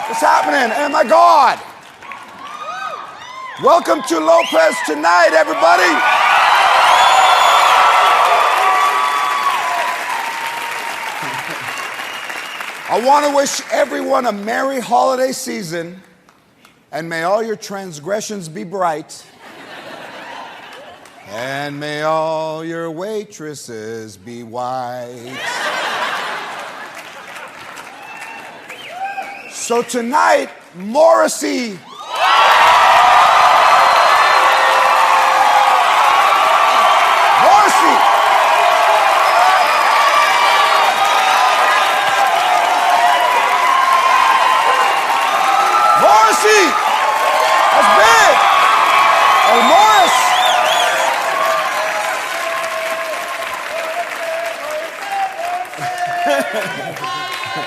What's happening? Oh my God. Welcome to Lopez Tonight, everybody. I want to wish everyone a merry holiday season, and may all your transgressions be bright, and may all your waitresses be white. So tonight, Morrissey. That's big. Oh, Morris.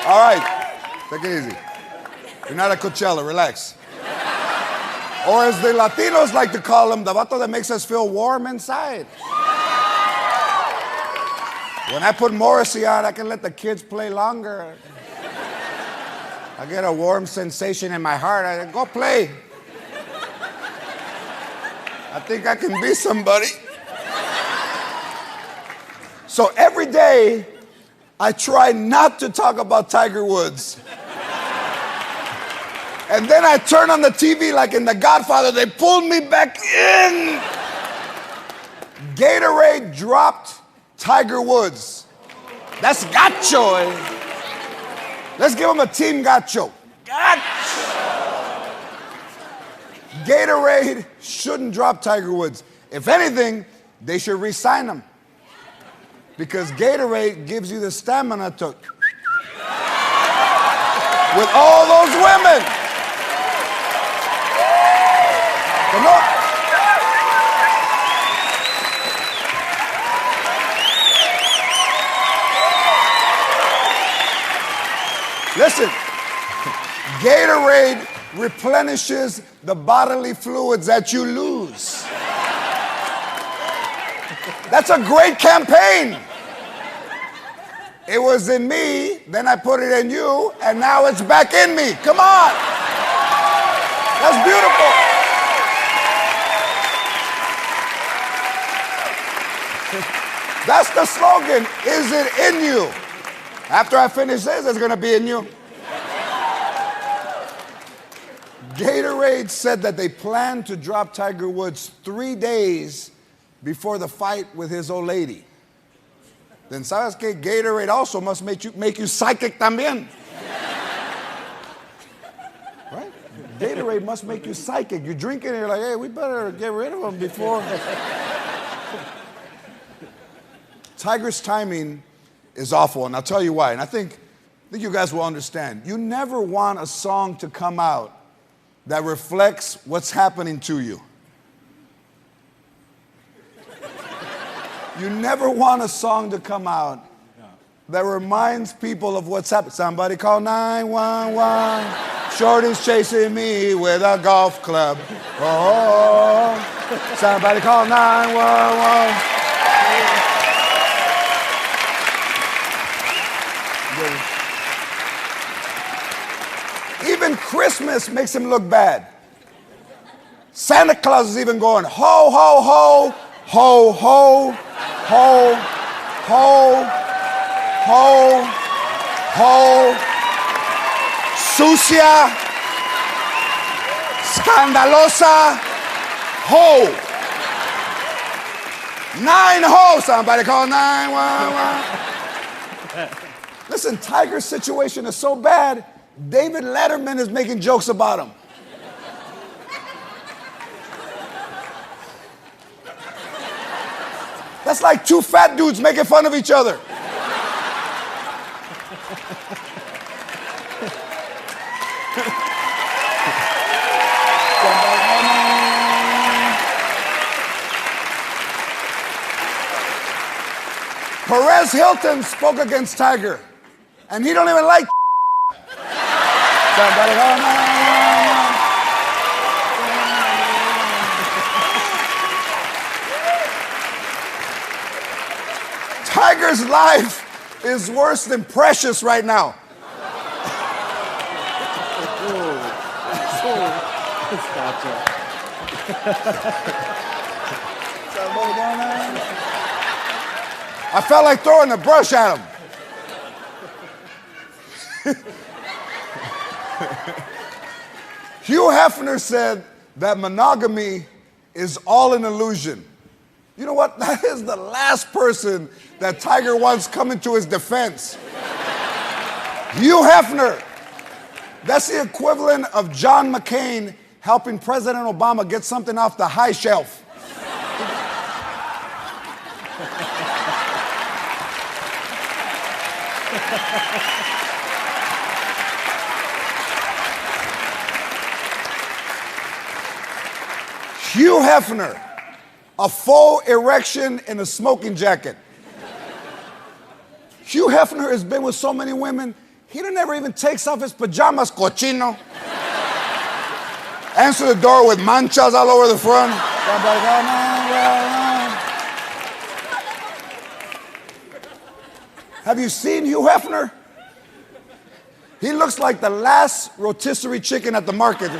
All right, take it easy. You're not at Coachella, relax. Or as the Latinos like to call them, the vato that makes us feel warm inside. When I put Morrissey on, I can let the kids play longer. I get a warm sensation in my heart. I go play. I think I can be somebody. So every day, I try not to talk about Tiger Woods. And then I turn on the TV like in The Godfather. They pulled me back in. Gatorade dropped Tiger Woods. That's gacho, eh? Let's give him a team gacho. Gacho. Gatorade shouldn't drop Tiger Woods. If anything, they should re-sign him. Because Gatorade gives you the stamina to... with all those women. Listen, Gatorade replenishes the bodily fluids that you lose. That's a great campaign. It was in me, then I put it in you, and now it's back in me. Come on. That's beautiful. That's the slogan. Is it in you? After I finish this, it's going to be in you. Gatorade said that they planned to drop Tiger Woods 3 days before the fight with his old lady. Then sabes que Gatorade also must make you psychic también. Right? Gatorade must make you psychic. You drink it and you're like, hey, we better get rid of him before. Tiger's timing is awful, and I'll tell you why. And I think you guys will understand. You never want a song to come out that reflects what's happening to you. You never want a song to come out that reminds people of what's happening. Somebody call 911. Shorty's chasing me with a golf club. Oh, somebody call 911. Even Christmas makes him look bad. Santa Claus is even going, ho, ho, ho, ho, ho, ho, ho, ho, ho, sucia, scandalosa, ho. 9 ho, somebody call 911. Listen, Tiger's situation is so bad, David Letterman is making jokes about him. That's like 2 fat dudes making fun of each other. Perez Hilton spoke against Tiger, and he don't even like somebody. Tiger's life is worse than Precious right now. I felt like throwing a brush at him. Hugh Hefner said that monogamy is all an illusion. You know what? That is the last person that Tiger wants coming to his defense. Hugh Hefner. That's the equivalent of John McCain helping President Obama get something off the high shelf. Hugh Hefner, a faux erection in a smoking jacket. Hugh Hefner has been with so many women, he never even takes off his pajamas, cochino. Answer the door with manchas all over the front. Have you seen Hugh Hefner? He looks like the last rotisserie chicken at the market.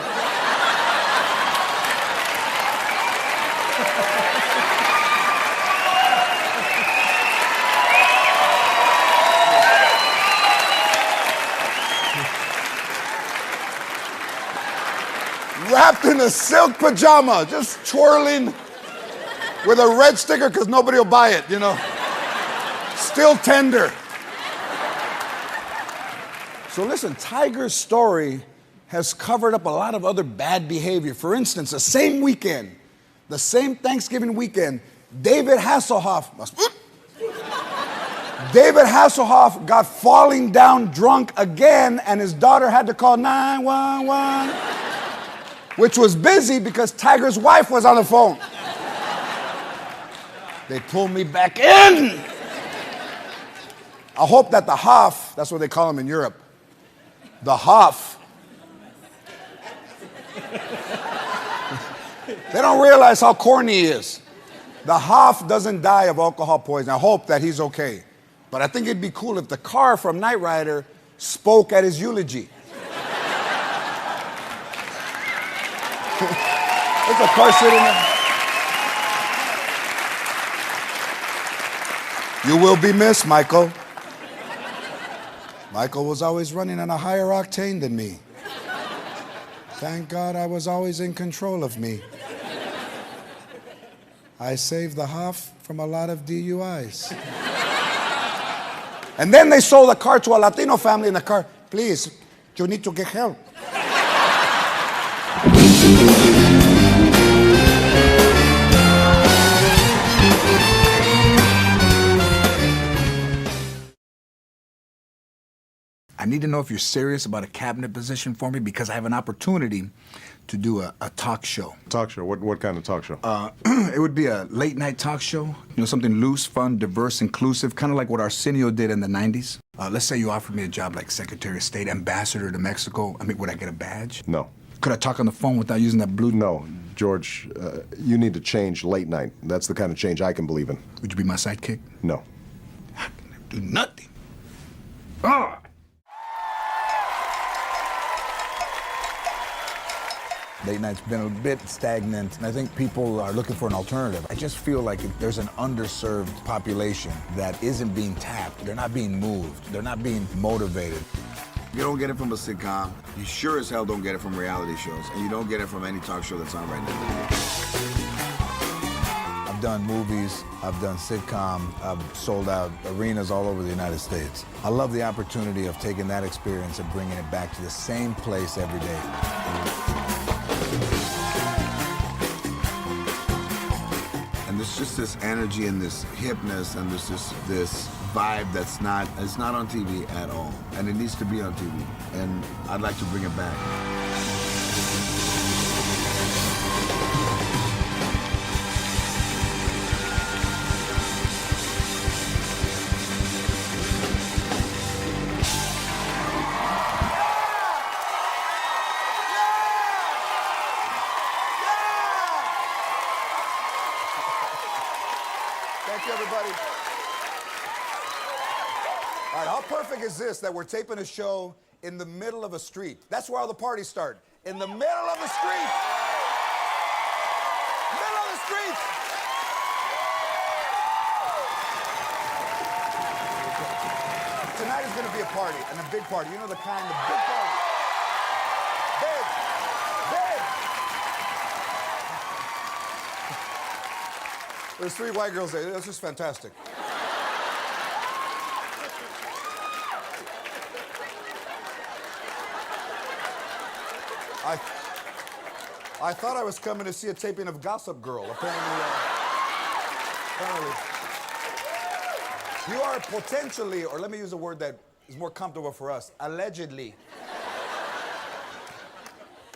Wrapped in a silk pajama, just twirling with a red sticker because nobody will buy it, you know. Still tender. So listen, Tiger's story has covered up a lot of other bad behavior. For instance, the same weekend, the same Thanksgiving weekend, David Hasselhoff got falling down drunk again, and his daughter had to call 911. Which was busy because Tiger's wife was on the phone. They pulled me back in. I hope that the Hoff, that's what they call him in Europe, the Hoff, they don't realize how corny he is. The Hoff doesn't die of alcohol poisoning. I hope that he's okay. But I think it'd be cool if the car from Knight Rider spoke at his eulogy. There's a car sitting there. You will be missed, Michael. Michael was always running on a higher octane than me. Thank God I was always in control of me. I saved the Hoff from a lot of DUIs. And then they sold the car to a Latino family in the car. Please, you need to get help. I need to know if you're serious about a cabinet position for me because I have an opportunity to do a talk show. Talk show? What kind of talk show? It would be a late night talk show. You know, something loose, fun, diverse, inclusive, kind of like what Arsenio did in the 90s. Let's say you offered me a job like Secretary of State, Ambassador to Mexico. I mean, would I get a badge? No. Could I talk on the phone without using that blue? No, George, you need to change late night. That's the kind of change I can believe in. Would you be my sidekick? No. I can do nothing. Ah! Late night's been a bit stagnant, and I think people are looking for an alternative. I just feel like there's an underserved population that isn't being tapped. They're not being moved. They're not being motivated. You don't get it from a sitcom. You sure as hell don't get it from reality shows, and you don't get it from any talk show that's on right now. I've done movies, I've done sitcom, I've sold out arenas all over the United States. I love the opportunity of taking that experience and bringing it back to the same place every day. And there's just this energy and this hipness and there's this vibe that's not on TV at all. And it needs to be on TV. And I'd like to bring it back. Thank you, everybody. All right, how perfect is this that we're taping a show in the middle of a street. That's where all the parties start. In the middle of the street. Middle of the street. Tonight is going to be a party, and a big party. You know the kind, the big party. Big. Big. There's 3 white girls there. That's just fantastic. I thought I was coming to see a taping of Gossip Girl. Apparently, you are potentially, or let me use a word that is more comfortable for us, allegedly,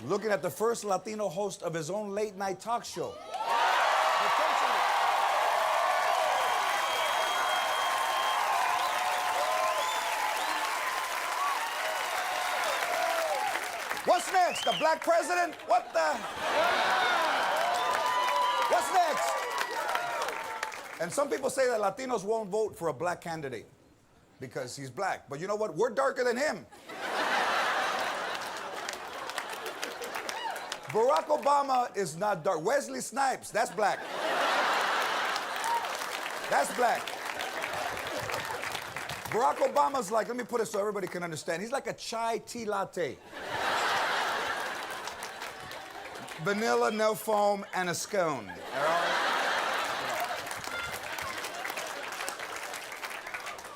looking at the first Latino host of his own late-night talk show. Potentially. What's next? The black president? What the? What's next? And some people say that Latinos won't vote for a black candidate because he's black. But you know what? We're darker than him. Barack Obama is not dark. Wesley Snipes, that's black. That's black. Barack Obama's like, let me put it so everybody can understand. He's like a chai tea latte. Vanilla, no foam, and a scone. All right?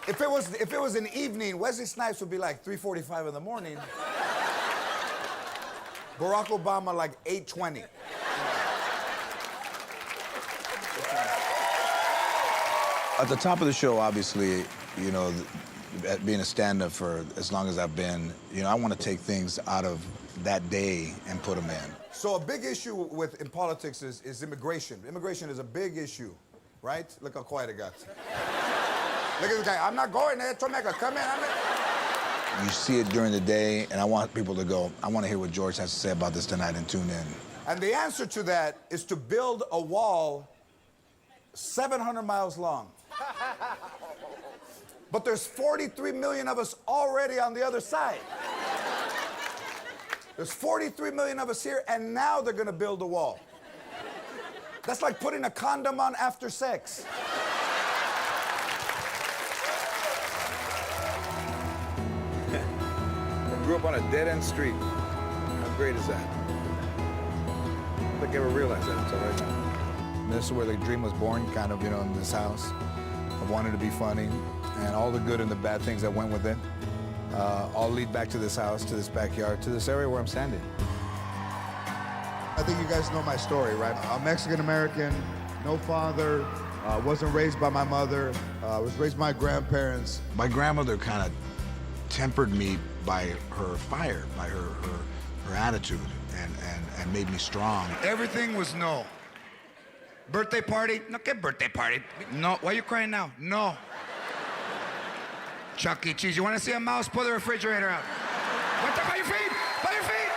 If it was an evening, Wesley Snipes would be like 3:45 in the morning. Barack Obama like 8:20. At the top of the show, obviously, you know, being a stand-up for as long as I've been, you know, I want to take things out of that day and put them in. So a big issue in politics is immigration. Immigration is a big issue, right? Look how quiet it got. Look at this guy. I'm not going there. Tomeka, come in. You see it during the day, and I want people to go, I want to hear what George has to say about this tonight and tune in. And the answer to that is to build a wall 700 miles long. But there's 43 million of us already on the other side. There's 43 million of us here, and now they're gonna build a wall. That's like putting a condom on after sex. I grew up on a dead-end street. How great is that? I don't think I ever realized that until right now. This is where the dream was born, kind of, you know, in this house. I wanted to be funny, and all the good and the bad things that went with it all lead back to this house, to this backyard, to this area where I'm standing. I think you guys know my story, right? I'm Mexican-American, no father, wasn't raised by my mother, was raised by my grandparents. My grandmother kind of tempered me by her fire, by her attitude, and made me strong. Everything was no. Birthday party? No, get birthday party. No, why are you crying now? No. Chuck E. Cheese, you want to see a mouse? Pull the refrigerator out. What the, by your feet? By your feet!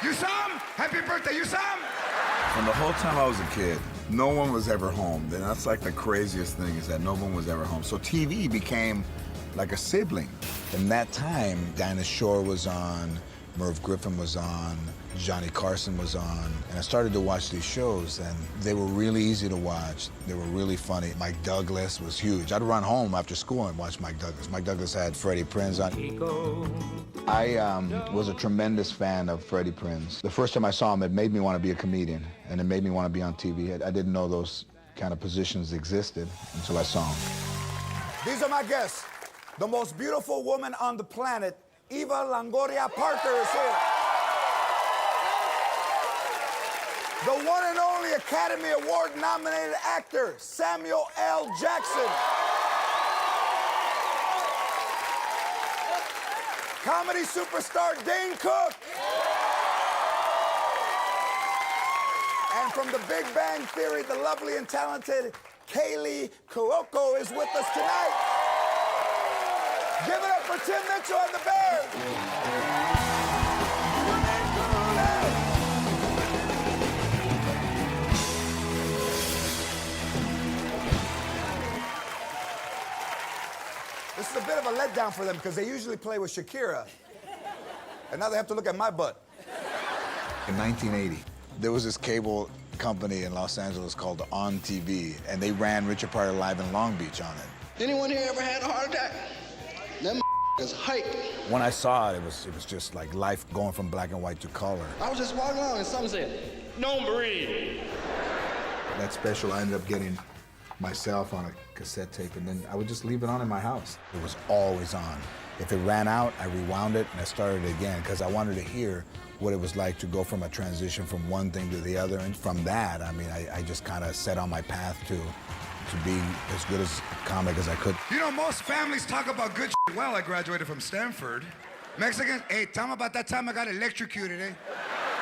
You saw him? Happy birthday, you saw him? From the whole time I was a kid, no one was ever home. And that's like the craziest thing is that no one was ever home. So TV became like a sibling. In that time, Dinah Shore was on, Merv Griffin was on, Johnny Carson was on, and I started to watch these shows, and they were really easy to watch. They were really funny. Mike Douglas was huge. I'd run home after school and watch Mike Douglas. Mike Douglas had Freddie Prinze on. I was a tremendous fan of Freddie Prinze. The first time I saw him, it made me want to be a comedian, and it made me want to be on TV. I didn't know those kind of positions existed until I saw him. These are my guests. The most beautiful woman on the planet, Eva Longoria Parker, is here. The one and only Academy Award nominated actor, Samuel L. Jackson. Comedy superstar, Dane Cook. And from The Big Bang Theory, the lovely and talented Kaylee Cuoco is with us tonight. Give it up for Tim Mitchell and the Bears. This is a bit of a letdown. down for them because they usually play with Shakira. And now they have to look at my butt. In 1980, there was this cable company in Los Angeles called On TV, and they ran Richard Pryor Live in Long Beach on it. Anyone here ever had a heart attack? Them is hype. When I saw it, it was just like life going from black and white to color. I was just walking along and someone said, "Don't breathe." That special, I ended up getting myself on a cassette tape, and then I would just leave it on in my house. It was always on. If it ran out, I rewound it and I started it again because I wanted to hear what it was like to go from a transition from one thing to the other. And from that, I mean, I just kind of set on my path to be as good as a comic as I could. You know, most families talk about good shit. Well, I graduated from Stanford. Mexicans, hey, tell me about that time I got electrocuted, eh?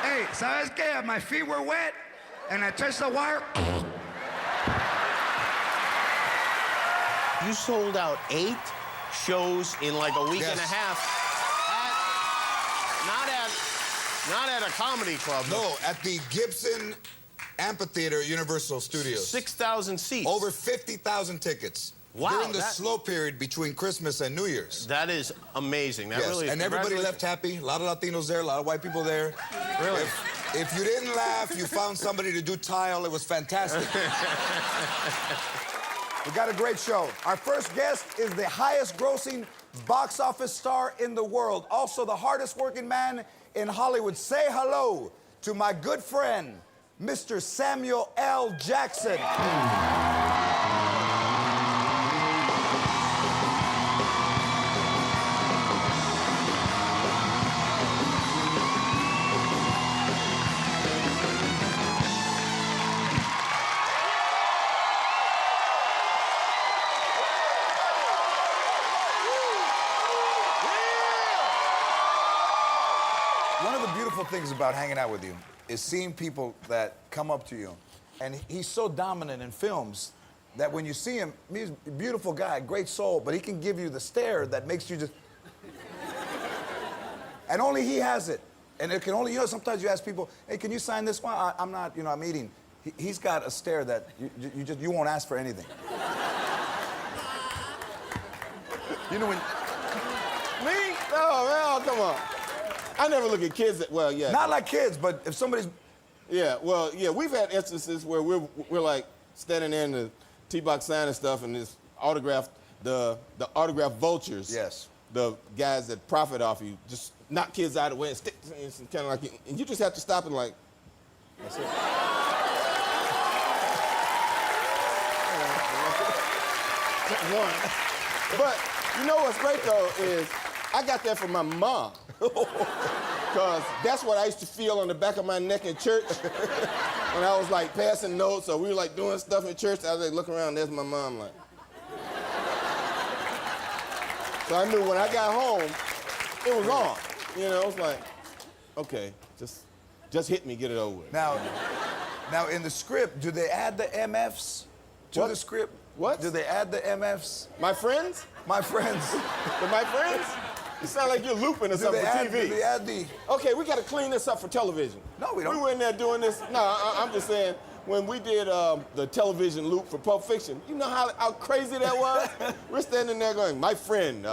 Hey, ¿sabes qué? My feet were wet and I touched the wire. You sold out 8 shows in like a week and a half. Not at a comedy club. No, at the Gibson Amphitheater, Universal Studios. 6,000 seats. Over 50,000 tickets. Wow, During the slow period between Christmas and New Year's. That is amazing. That yes, really is. And everybody left happy. A lot of Latinos there, a lot of white people there. Really? If you didn't laugh, you found somebody to do tile. It was fantastic. We got a great show. Our first guest is the highest grossing box office star in the world. Also the hardest working man in Hollywood. Say hello to my good friend, Mr. Samuel L. Jackson. One of the beautiful things about hanging out with you is seeing people that come up to you, and he's so dominant in films that when you see him, he's a beautiful guy, great soul, but he can give you the stare that makes you just... And only he has it. And it can only, you know, sometimes you ask people, hey, can you sign this one? I'm not, you know, I'm eating. He's got a stare that you won't ask for anything. You know when... Me? Oh, man, come on. I never look at kids that, well, yeah. Not like kids, but if somebody's... Yeah, well, yeah, we've had instances where we're like standing there in the T-box signing stuff and this autograph, the autograph vultures. Yes. The guys that profit off you, just knock kids out of the way and stick, kind of like, and you just have to stop and like, that's it. One. But you know what's great though is I got that from my mom. Because that's what I used to feel on the back of my neck in church when I was like passing notes or we were like doing stuff in church. I was like looking around, there's my mom like. So I knew when I got home, it was on. You know, it was like, okay, just hit me, get it over with. Now in the script, do they add the MFs to the script? What? Do they add the MFs? My friends? My friends. My friends? You sound like you're looping or something for TV. Do they add the... Okay, we got to clean this up for television. No, we don't. We were in there doing this. No, I'm just saying, when we did the television loop for Pulp Fiction, you know how crazy that was? We're standing there going, my friend,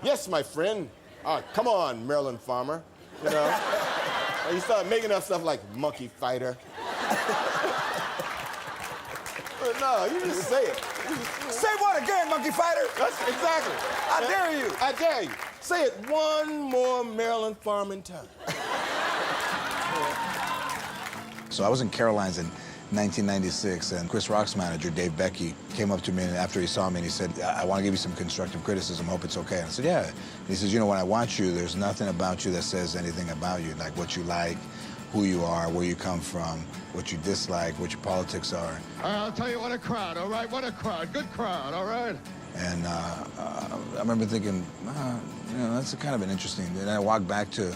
yes, my friend. Come on, Maryland Farmer. You know? And you start making up stuff like monkey fighter. But no, you just say it. Say what again, monkey fighter? That's exactly. I dare you. I dare you. Say it one more Maryland farming time. So I was in Caroline's in 1996, and Chris Rock's manager, Dave Becky, came up to me after he saw me and he said, I want to give you some constructive criticism, hope it's okay. And I said, yeah. And he says, you know, when I watch you, there's nothing about you that says anything about you, like what you like, who you are, where you come from, what you dislike, what your politics are. I'll tell you, what a crowd, all right? What a crowd. Good crowd, all right? And I remember thinking, you know, that's kind of an interesting... And I walked back to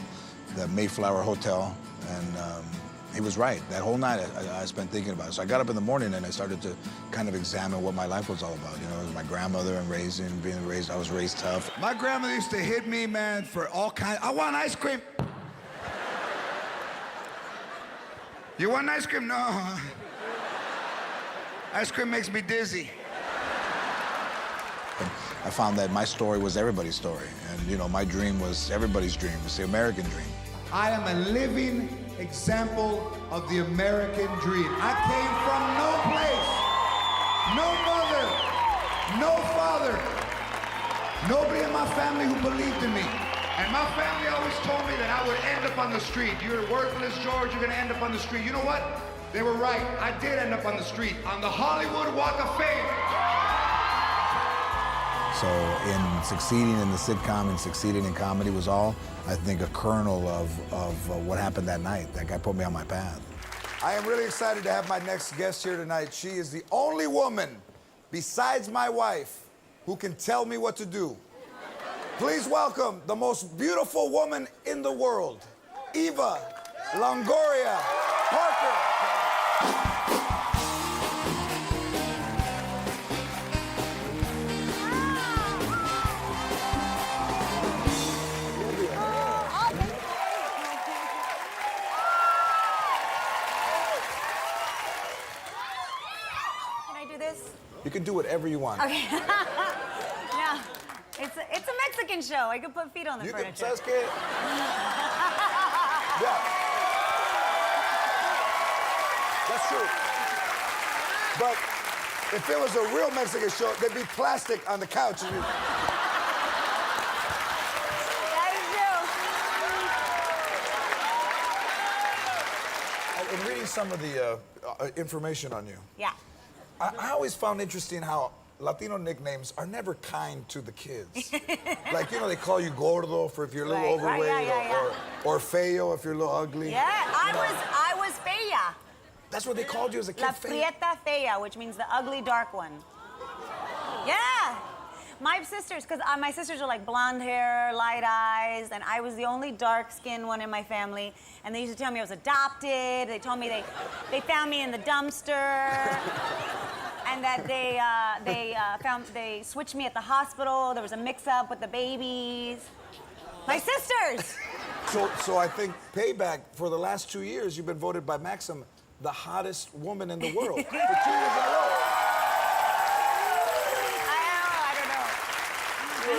the Mayflower Hotel, and he was right. That whole night I spent thinking about it. So I got up in the morning and I started to kind of examine what my life was all about. You know, it was my grandmother and I was raised tough. My grandmother used to hit me, man, for all kinds. I want ice cream. You want ice cream? No. Ice cream makes me dizzy. I found that my story was everybody's story. And, you know, my dream was everybody's dream. It's the American dream. I am a living example of the American dream. I came from no place, no mother, no father, nobody in my family who believed in me. And my family always told me that I would end up on the street. You're worthless, George, you're gonna end up on the street. You know what? They were right. I did end up on the street, on the Hollywood Walk of Fame. So in succeeding in the sitcom and succeeding in comedy was all, I think, a kernel of what happened that night. That guy put me on my path. I am really excited to have my next guest here tonight. She is the only woman, besides my wife, who can tell me what to do. Please welcome the most beautiful woman in the world, Eva Longoria Parker. You can do whatever you want. Okay. No, it's a Mexican show. I could put feet on the furniture. ¿Sabes qué? Yeah. That's true. But if it was a real Mexican show, there'd be plastic on the couch. That is true. In reading some of the information on you, yeah. I always found interesting how Latino nicknames are never kind to the kids. Like, you know, they call you gordo for if you're a little overweight, or feo if you're a little ugly. Yeah, I was fea. That's what they called you as a kid? La prieta fea, which means the ugly dark one. Yeah. My sisters, because my sisters are like blonde hair, light eyes, and I was the only dark-skinned one in my family. And they used to tell me I was adopted. They told me they found me in the dumpster. And that they switched me at the hospital. There was a mix-up with the babies. My sisters. So I think payback for the last 2 years, you've been voted by Maxim the hottest woman in the world for 2 years in a row.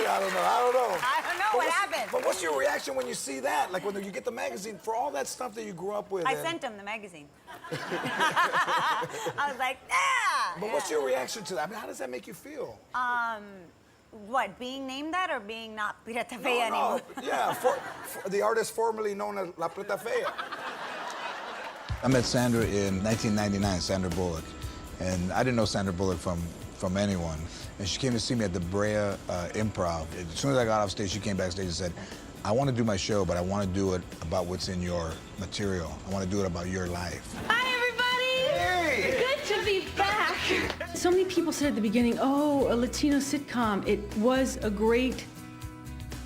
I don't know what happened. But what's your reaction when you see that? Like when you get the magazine, for all that stuff that you grew up with? I sent him the magazine. I was like, yeah. But what's your reaction to that? I mean, how does that make you feel? What, being named that or being not Prieta Fea anymore? Yeah, for the artist formerly known as La Prieta Fea. I met Sandra in 1999, Sandra Bullock. And I didn't know Sandra Bullock from anyone. And she came to see me at the Brea Improv. As soon as I got off stage, she came backstage and said, I want to do my show, but I want to do it about what's in your material. I want to do it about your life. Hi, everybody! Hey! Good to be back. So many people said at the beginning, oh, a Latino sitcom. It was a great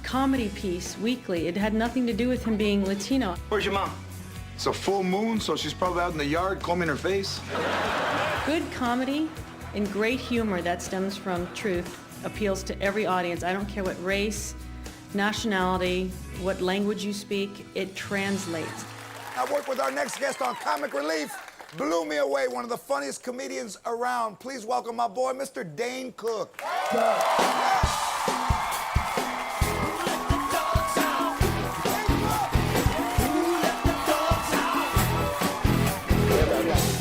comedy piece weekly. It had nothing to do with him being Latino. Where's your mom? It's a full moon, so she's probably out in the yard combing her face. Good comedy and great humor that stems from truth appeals to every audience. I don't care what race, nationality, what language you speak, it translates. I work with our next guest on Comic Relief. Blew me away, one of the funniest comedians around. Please welcome my boy, Mr. Dane Cook.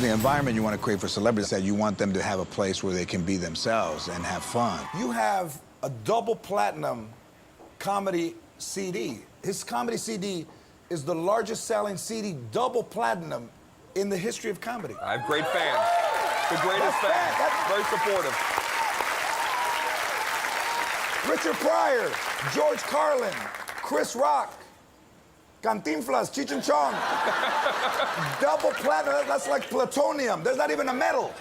The environment you want to create for celebrities is that you want them to have a place where they can be themselves and have fun. You have a double platinum comedy CD. His comedy CD is the largest selling CD double platinum in the history of comedy. I have great fans. The greatest fans. Very supportive. Richard Pryor, George Carlin, Chris Rock, Cantinflas, Cheech and Chong. Double platinum, that's like plutonium. There's not even a metal.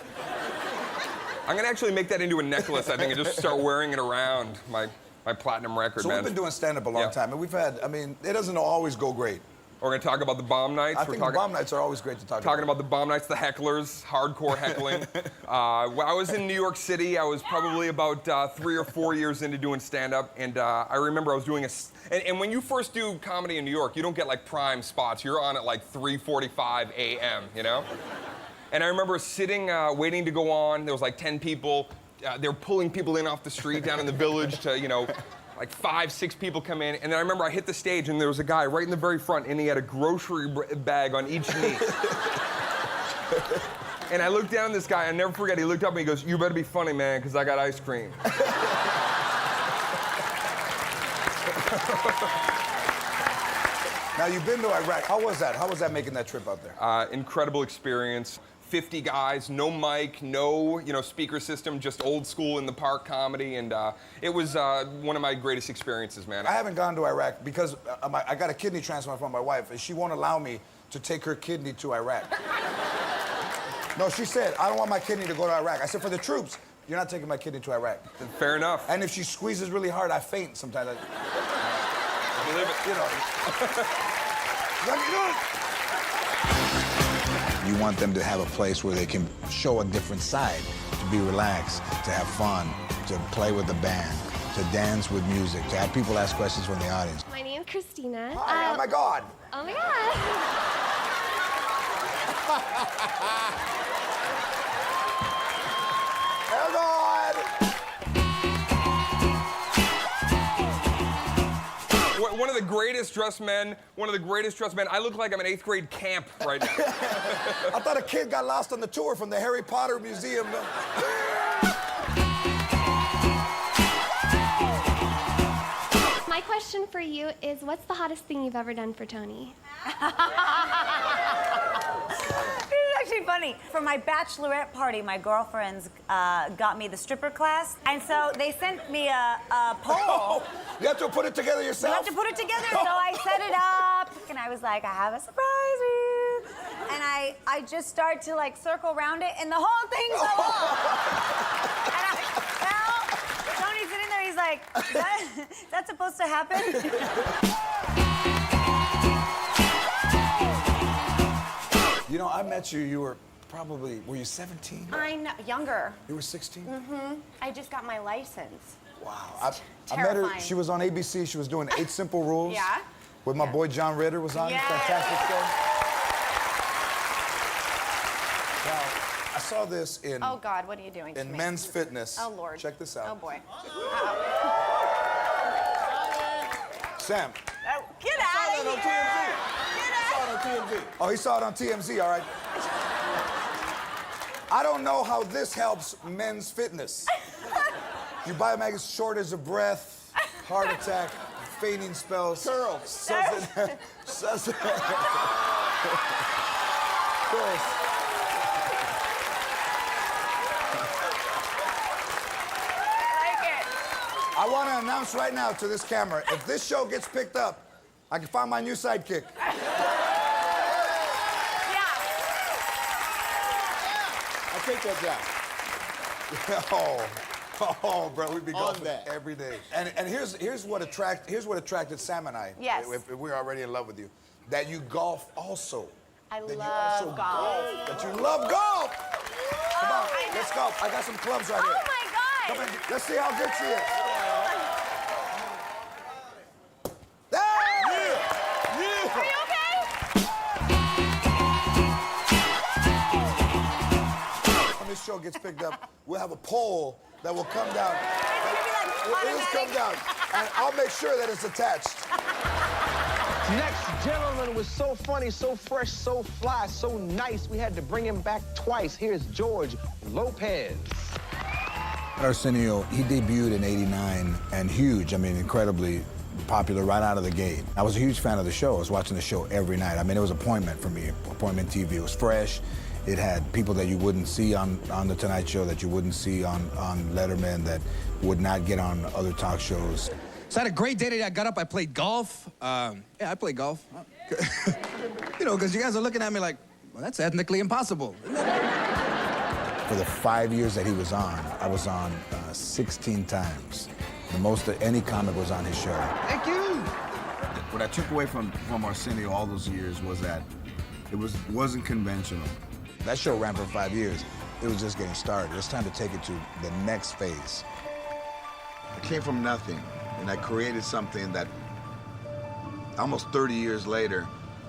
I'm gonna actually make that into a necklace, I think, and just start wearing it around my platinum record, So man. we've been doing stand-up a long time, and we've had, I mean, it doesn't always go great. We're gonna talk about the bomb nights. I think the bomb nights are always great to talk about. Talking about the bomb nights, the hecklers, hardcore heckling. When I was in New York City, I was probably about 3 or 4 years into doing stand-up, and I remember I was doing and when you first do comedy in New York, you don't get like prime spots. You're on at like 3:45 a.m., you know? And I remember sitting, waiting to go on. There was like 10 people. they were pulling people in off the street down in the village to, you know, like 5, 6 people come in. And then I remember I hit the stage and there was a guy right in the very front and he had a grocery bag on each knee. And I looked down at this guy, I'll never forget, he looked up and he goes, "You better be funny, man, because I got ice cream." Now, you've been to Iraq. How was that? How was that making that trip out there? Incredible experience. 50 guys, no mic, no, you know, speaker system, just old school in the park comedy, and it was one of my greatest experiences, man. I haven't gone to Iraq because I got a kidney transplant from my wife, and she won't allow me to take her kidney to Iraq. No, she said, "I don't want my kidney to go to Iraq." I said, "For the troops, you're not taking my kidney to Iraq." Fair enough. And if she squeezes really hard, I faint sometimes. Believe it. You know. You want them to have a place where they can show a different side, to be relaxed, to have fun, to play with the band, to dance with music, to have people ask questions from the audience. My name's Christina. Hi, oh my God. Oh my God. Oh God. One of the greatest dressed men, I look like I'm in 8th grade camp right now. I thought a kid got lost on the tour from the Harry Potter Museum. My question for you is, what's the hottest thing you've ever done for Tony? This is actually funny. For my bachelorette party, my girlfriends got me the stripper class, and so they sent me a poll. You have to put it together yourself? You have to put it together, so I set it up, and I was like, "I have a surprise for you." And I just started to like circle around it, and the whole thing fell off. And Tony's sitting there, he's like, is that supposed to happen? You know, I met you, you were probably, were you 17? I'm younger. You were 16? Mm-hmm. I just got my license. Wow. I met her, she was on ABC, she was doing 8 Simple Rules. Yeah. With my boy John Ritter was on. Yes. Fantastic show. Now, I saw this in... Oh, God, what are you doing to in me? Men's Fitness. Oh, Lord. Check this out. Oh, boy. Sam. Oh, get out of here! Oh, he saw it on TMZ, all right. I don't know how this helps Men's Fitness. You buy a magazine, shortage of breath, heart attack, fainting spells. Curls. Curls. I want to announce right now to this camera, if this show gets picked up, I can find my new sidekick. I take that job. Oh, bro, we'd be On golfing that. every day. And here's what attracted Sam and I. Yes. If we're already in love with you, that you golf also. I That love you also golf. That you love golf. Come on, I know. let's go. I got some clubs right here. Oh, my God. Come in. Let's see how good she is. Are you okay? When this show gets picked up, we'll have a poll that will come down. It'll just come down, and I'll make sure that it's attached. Next gentleman was so funny, so fresh, so fly, so nice, we had to bring him back twice. Here's George Lopez. Arsenio, he debuted in '89 and huge, I mean, incredibly popular right out of the gate. I was a huge fan of the show. I was watching the show every night. I mean, it was appointment for me, appointment TV. It was fresh. It had people that you wouldn't see on The Tonight Show, that you wouldn't see on Letterman, that would not get on other talk shows. So I had a great day today. I got up, I played golf. Yeah, I played golf. You know, because you guys are looking at me like, well, that's ethnically impossible. For the 5 years that he was on, I was on 16 times. The most that any comic was on his show. Thank you. What I took away from Arsenio all those years was that it wasn't conventional. That show ran for 5 years. It was just getting started. It was time to take it to the next phase. I came from nothing, and I created something that almost 30 years later,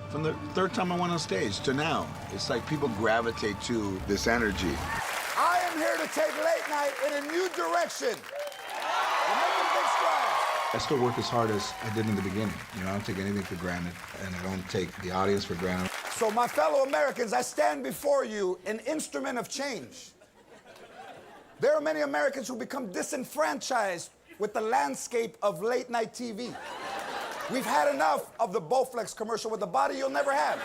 from the third time I went on stage to now, it's like people gravitate to this energy. I I'm here to take late night in a new direction. We're making big strides. I still work as hard as I did in the beginning. You know, I don't take anything for granted, and I don't take the audience for granted. So my fellow Americans, I stand before you an instrument of change. There are many Americans who become disenfranchised with the landscape of late night TV. We've had enough of the Bowflex commercial with the body you'll never have.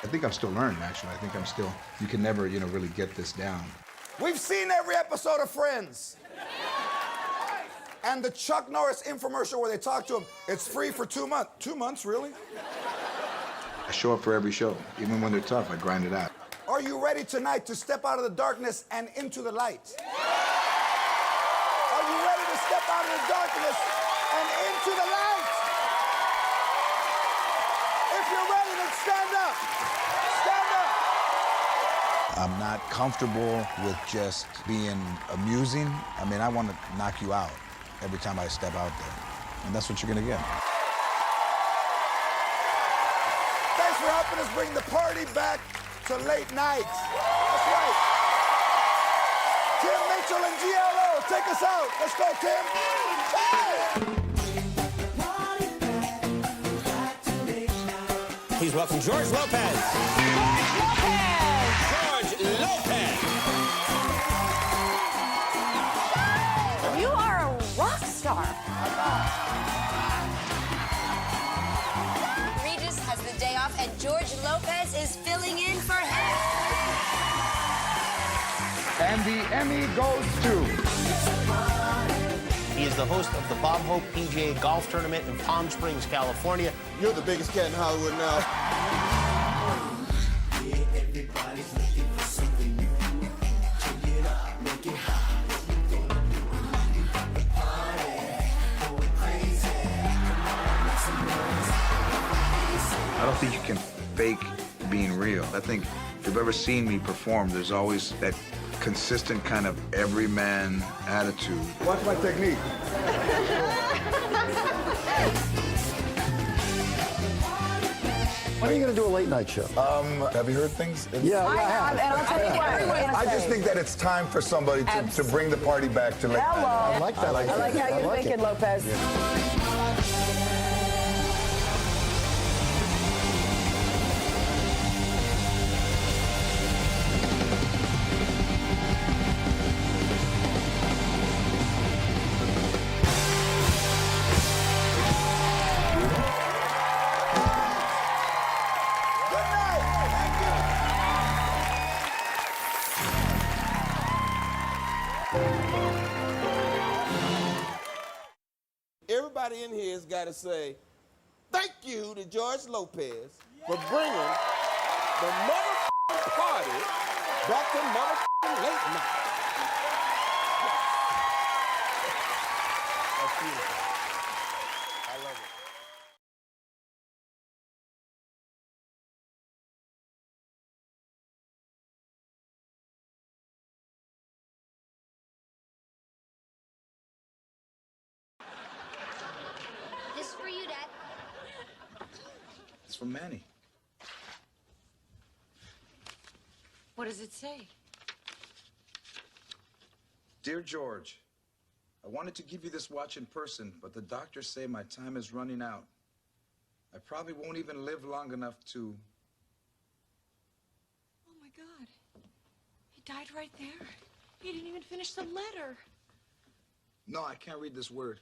I think I'm still learning, actually. I think I'm still, you can never, you know, really get this down. We've seen every episode of Friends. And the Chuck Norris infomercial where they talk to him, it's free for 2 months. 2 months, really? I show up for every show. Even when they're tough, I grind it out. Are you ready tonight to step out of the darkness and into the light? Are you ready to step out of the darkness and into the light? If you're ready, then stand up. Stand up. I'm not comfortable with just being amusing. I mean, I want to knock you out every time I step out there. And that's what you're going to get. Thanks for helping us bring the party back to late night. That's right. Tim Mitchell and GLO, take us out. Let's go, Tim. Hey! Please welcome George Lopez. George Lopez. You are a rock star. Regis has the day off, and George Lopez is filling in for him. And the Emmy goes to... He is the host of the Bob Hope PGA Golf Tournament in Palm Springs, California. You're the biggest cat in Hollywood now. I don't think you can fake being real. I think if you've ever seen me perform, there's always that consistent kind of everyman attitude. Watch my technique. When are you going to do a late night show? Have you heard things? Yeah, I have, and I'll tell you what everyone's gonna I just say. think that it's time for somebody to bring the party back to late night. Hello. I like that. I like how you're thinking, Lopez. Everybody in here has got to say thank you to George Lopez for bringing the motherfucking party back to motherfucking late night. That's beautiful. I love it. This is for you, Dad. It's from Manny. What does it say? Dear George, I wanted to give you this watch in person, but the doctors say my time is running out. I probably won't even live long enough to... Oh my God. He died right there. He didn't even finish the letter. No, I can't read this word.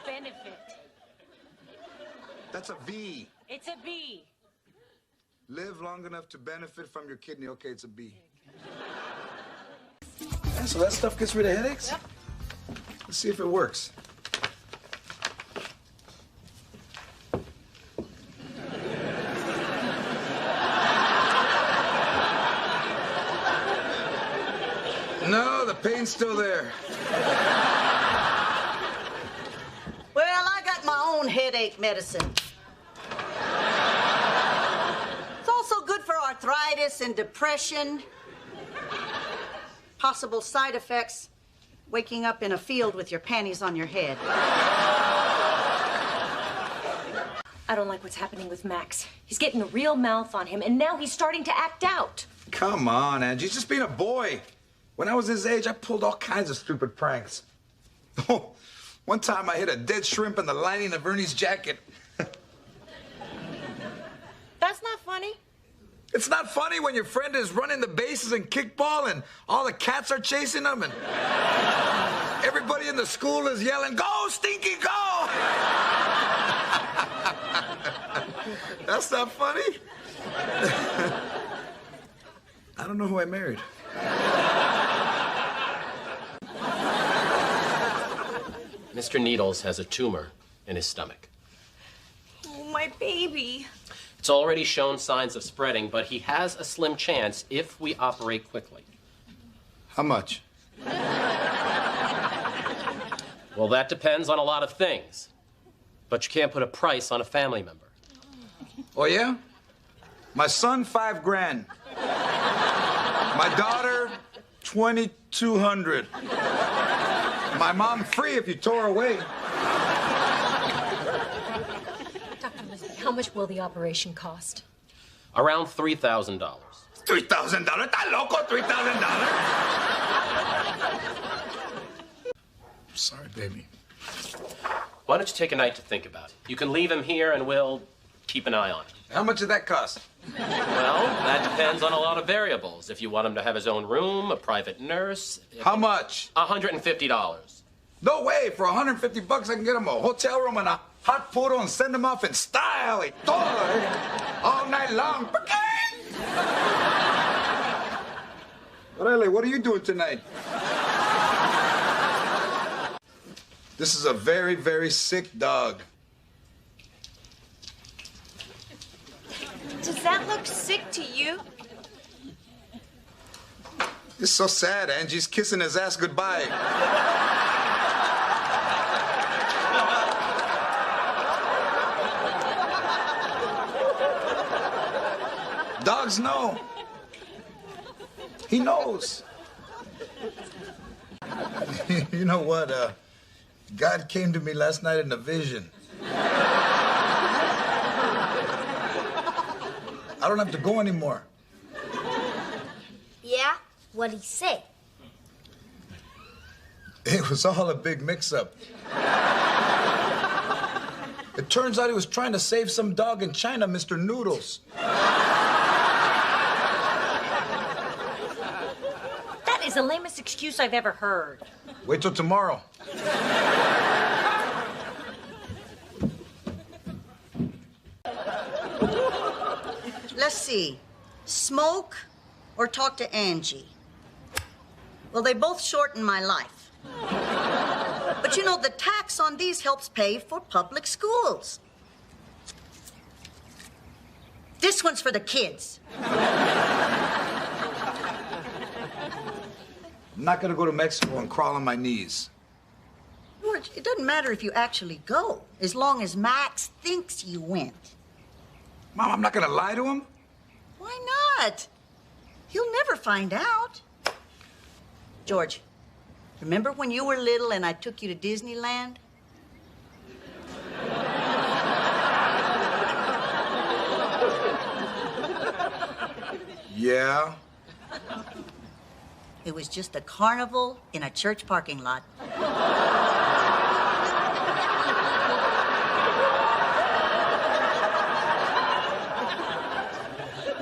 Benefit. That's a V. It's a B. Live long enough to benefit from your kidney. Okay, it's a B. Yeah, so that stuff gets rid of headaches? Yep. Let's see if it works. No, the pain's still there. Well, I got my own headache medicine. It's also good for arthritis and depression. Possible side effects: waking up in a field with your panties on your head. I don't like what's happening with Max. He's getting a real mouth on him, and now he's starting to act out. Come on, Angie. He's just being a boy. When I was his age, I pulled all kinds of stupid pranks. Oh, one time I hit a dead shrimp in the lining of Ernie's jacket. That's not funny. It's not funny when your friend is running the bases in kickball and all the cats are chasing him and everybody in the school is yelling, "Go, Stinky, go!" That's not funny. I don't know who I married. Mr. Needles has a tumor in his stomach. Oh, my baby. It's already shown signs of spreading, but he has a slim chance if we operate quickly. How much? Well, that depends on a lot of things. But you can't put a price on a family member. Oh, yeah? My son, $5,000. My daughter, $2,200. My mom, free if you tore her away. Dr. Elizabeth, how much will the operation cost? Around $3,000. $3,000? ¿Estás loco? $3,000? Sorry, baby. Why don't you take a night to think about it? You can leave him here and we'll keep an eye on it. How much did that cost? Well, that depends on a lot of variables. If you want him to have his own room, a private nurse. How much? $150. No way. For $150, I can get him a hotel room and a hot photo and send him off in style. Y todo, all night long. Riley, what are you doing tonight? This is a very, very sick dog. Does that look sick to you? It's so sad. Angie's kissing his ass goodbye. Dogs know. He knows. You know what? God came to me last night in a vision. I don't have to go anymore. Yeah? What'd he say? It was all a big mix-up. It turns out he was trying to save some dog in China, Mr. Noodles. That is the lamest excuse I've ever heard. Wait till tomorrow. Let's see. Smoke or talk to Angie? Well, they both shorten my life. But you know, the tax on these helps pay for public schools. This one's for the kids. I'm not gonna go to Mexico and crawl on my knees. George, it doesn't matter if you actually go, as long as Max thinks you went. Mom, I'm not gonna lie to him. Why not? He'll never find out. George, remember when you were little and I took you to Disneyland? Yeah. It was just a carnival in a church parking lot.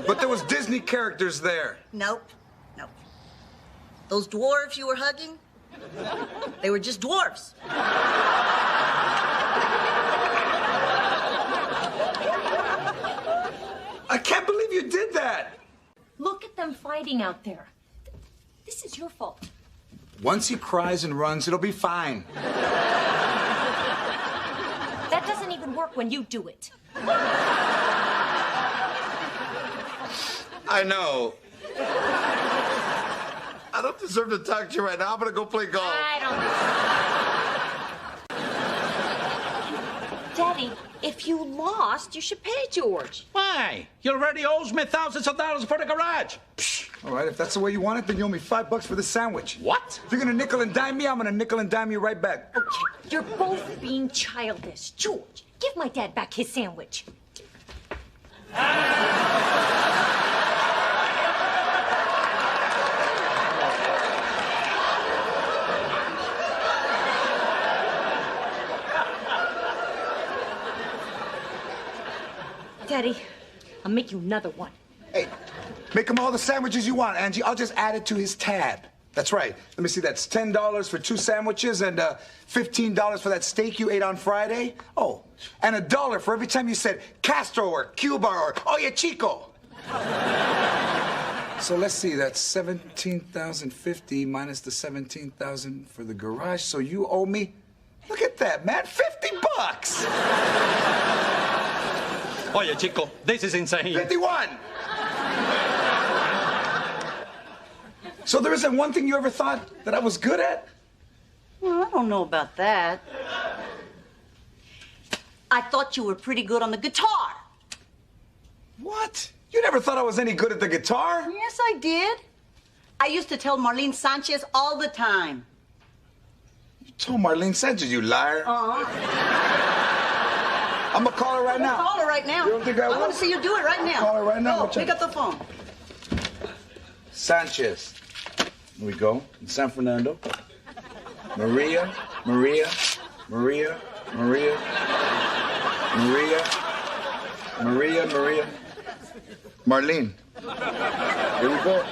But there was Disney characters there. Nope. Nope. Those dwarves you were hugging, they were just dwarves. I can't believe you did that. Look at them fighting out there. This is your fault. Once he cries and runs, it'll be fine. That doesn't even work when you do it. I know. I don't deserve to talk to you right now. I'm gonna go play golf. Daddy, if you lost, you should pay George. Why? He already owes me thousands of dollars for the garage. Psh, All right, if that's the way you want it, then you owe me $5 for the sandwich. What? If you're gonna nickel and dime me, I'm gonna nickel and dime you right back. Okay, you're both being childish. George, give my dad back his sandwich. Daddy, I'll make you another one. Hey, make him all the sandwiches you want, Angie. I'll just add it to his tab. That's right. Let me see, that's $10 for 2 sandwiches and $15 for that steak you ate on Friday. Oh, and $1 for every time you said Castro or Cuba or Oye Chico. So let's see, that's $17,050 minus the $17,000 for the garage. So you owe me, look at that, man, $50. Oye, Chico, this is insane. 51. So there isn't one thing you ever thought that I was good at? Well, I don't know about that. I thought you were pretty good on the guitar. What? You never thought I was any good at the guitar? Yes, I did. I used to tell Marlene Sanchez all the time. You told Marlene Sanchez, you liar. I'm gonna call her right now. Call her right now. You don't think I will? want to see you do it right now. Call her right now. Go, pick up the phone. Sanchez. Here we go. In San Fernando. Maria, Maria, Maria, Maria, Maria, Maria, Maria. Marlene. Here we go.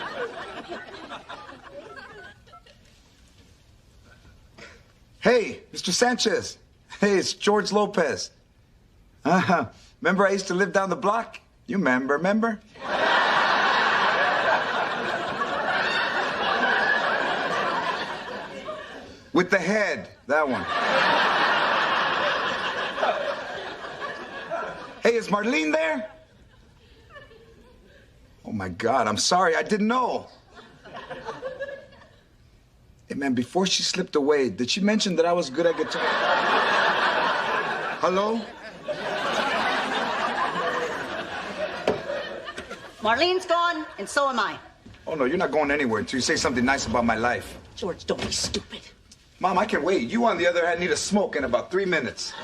Hey, Mr. Sanchez. Hey, it's George Lopez. Remember I used to live down the block? You remember? With the head, that one. Hey, is Marlene there? Oh my God, I'm sorry, I didn't know. Hey man, before she slipped away, did she mention that I was good at guitar? Hello? Marlene's gone, and so am I. Oh no, you're not going anywhere until you say something nice about my life. George, don't be stupid. Mom, I can wait. You, on the other hand, need a smoke in about 3 minutes.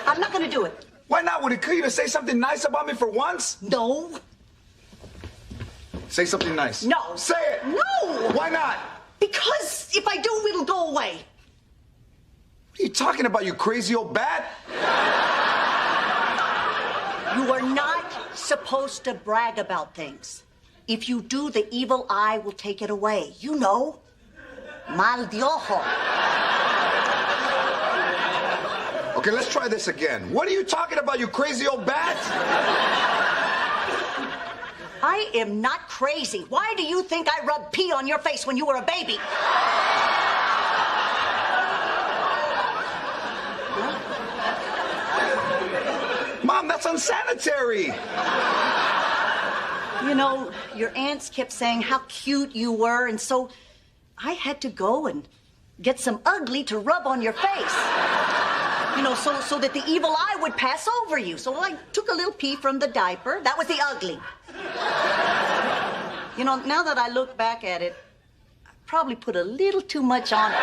I'm not gonna do it. Why not? Would it kill you to say something nice about me for once? No. Say something nice. No. Say it. No. Why not? Because if I do, it'll go away. What are you talking about, you crazy old bat? You are not supposed to brag about things. If you do, the evil eye will take it away. You know. Mal de ojo. Okay, let's try this again. What are you talking about, you crazy old bat? I am not crazy. Why do you think I rubbed pee on your face when you were a baby? Mom, that's unsanitary. You know, your aunts kept saying how cute you were, and so I had to go and get some ugly to rub on your face. You know, so that the evil eye would pass over you. So I took a little pee from the diaper. That was the ugly. You know, now that I look back at it, I probably put a little too much on it.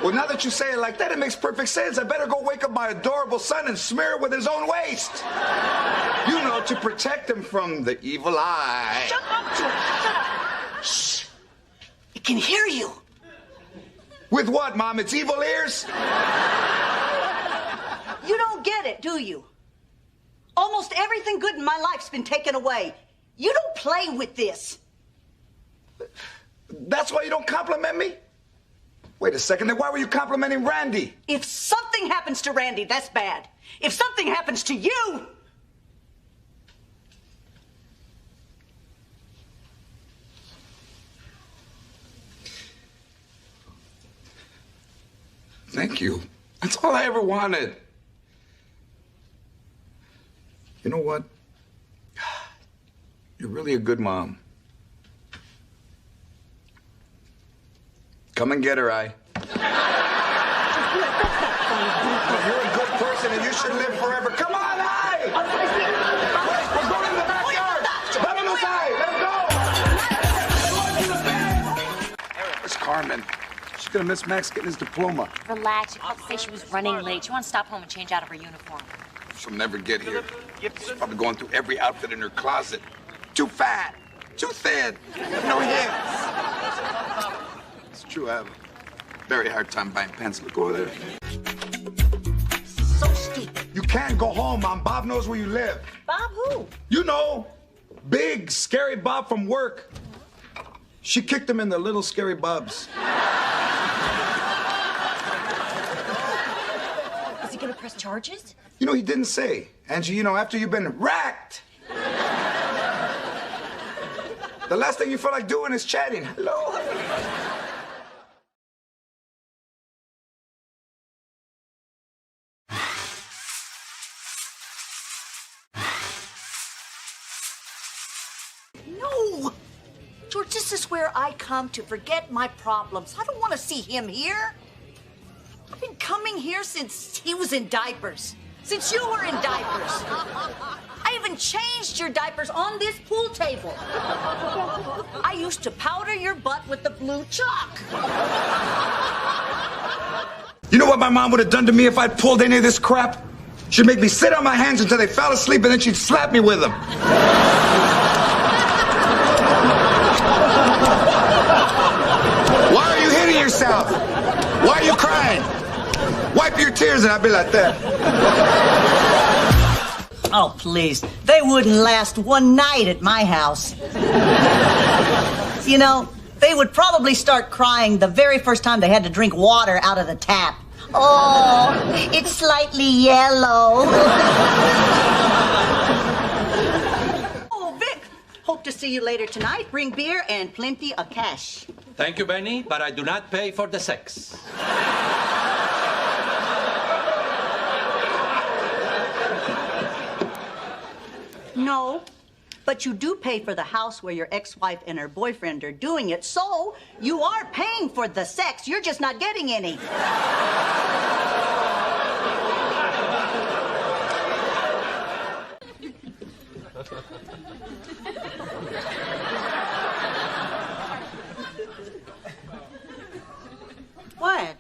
Well, now that you say it like that, it makes perfect sense. I better go wake up my adorable son and smear it with his own waste. You know, to protect him from the evil eye. Shut up, George. Shut up. Shh. It can hear you. With what, Mom? Its evil ears? You don't get it, do you? Almost everything good in my life's been taken away. You don't play with this. That's why you don't compliment me? Wait a second, then why were you complimenting Randy? If something happens to Randy, that's bad. If something happens to you... Thank you. That's all I ever wanted. You know what? You're really a good mom. Come and get her, I. You're a good person and you should should live forever. Come on, hey! We're going in the backyard. Let him inside. Let him go. It's Carmen. She's gonna miss Max getting his diploma. Relax. You called to say she was running late. She wants to stop home and change out of her uniform. She'll never get here. She's probably going through every outfit in her closet. Too fat, too thin, no hips. It's true, I have a very hard time buying pants. Look over there. So stupid. You can't go home, Mom. Bob knows where you live. Bob who? You know, big, scary Bob from work. She kicked him in the little scary bubs. Is he gonna press charges? You know, he didn't say. Angie, you know, after you've been racked, the last thing you feel like doing is chatting. Hello. No! George, this is where I come to forget my problems. I don't want to see him here. I've been coming here since he was in diapers. Since you were in diapers. I even changed your diapers on this pool table. I used to powder your butt with the blue chalk. You know what my mom would have done to me if I'd pulled any of this crap? She'd make me sit on my hands until they fell asleep, and then she'd slap me with them. Why are you hitting yourself? Why are you crying? Wipe your tears, and I'd be like that. Oh, please. They wouldn't last one night at my house. You know, they would probably start crying the very first time they had to drink water out of the tap. Oh, it's slightly yellow. Oh, Vic, hope to see you later tonight. Bring beer and plenty of cash. Thank you, Benny, but I do not pay for the sex. No, but you do pay for the house where your ex-wife and her boyfriend are doing it, so you are paying for the sex. You're just not getting any. What?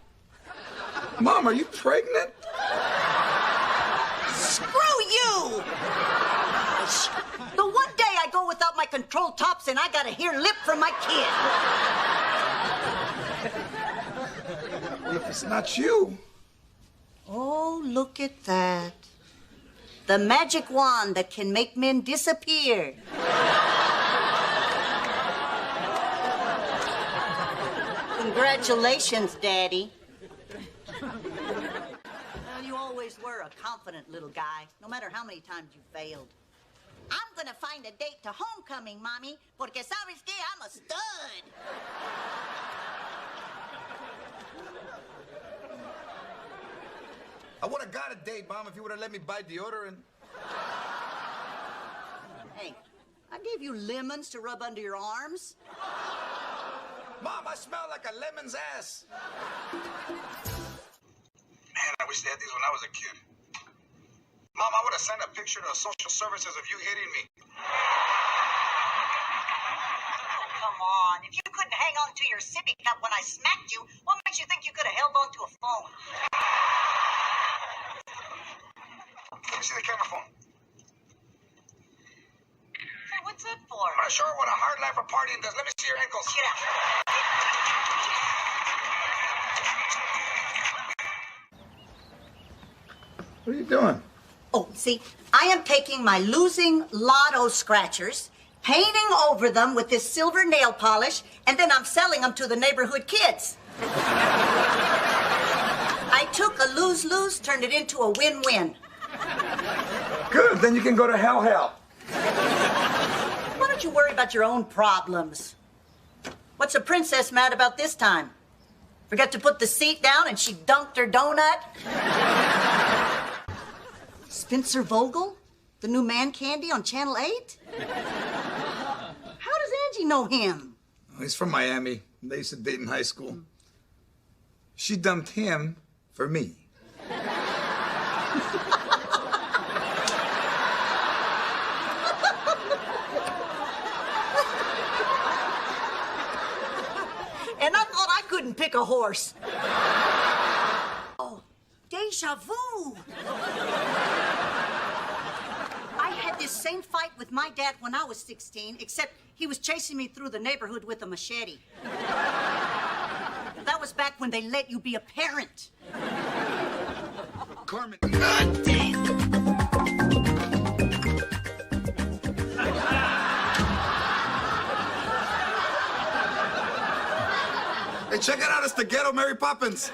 Mom, are you pregnant? Screw you! The one day I go without my control tops and I gotta hear lip from my kid. If it's not you. Oh, look at that. The magic wand that can make men disappear. Congratulations, Daddy. Well, you always were a confident little guy, no matter how many times you failed. I'm gonna find a date to homecoming, Mommy, porque sabes que I'm a stud. I would have got a date, Mom, if you would have let me buy deodorant. Hey, I gave you lemons to rub under your arms. Mom, I smell like a lemon's ass. Man, I wish they had these when I was a kid. Mom, I would have sent a picture to social services of you hitting me. Oh, come on. If you couldn't hang on to your sippy cup when I smacked you, what makes you think you could have held on to a phone? Let me see the camera phone. Hey, what's that for? I'm sure what a hard life of partying does. Let me see your ankles. Get out. What are you doing? Oh, see, I am taking my losing lotto scratchers, painting over them with this silver nail polish, and then I'm selling them to the neighborhood kids. I took a lose-lose, turned it into a win-win. Good, then you can go to hell. Why don't you worry about your own problems? What's the princess mad about this time? Forgot to put the seat down and she dunked her donut? Spencer Vogel? The new man candy on Channel 8? How does Angie know him? He's from Miami. They used to date in high school. She dumped him for me. couldn't pick a horse. Oh, deja vu. I had this same fight with my dad when I was 16, except he was chasing me through the neighborhood with a machete. That was back when they let you be a parent. Carmen. Hey, check it out, it's the ghetto Mary Poppins.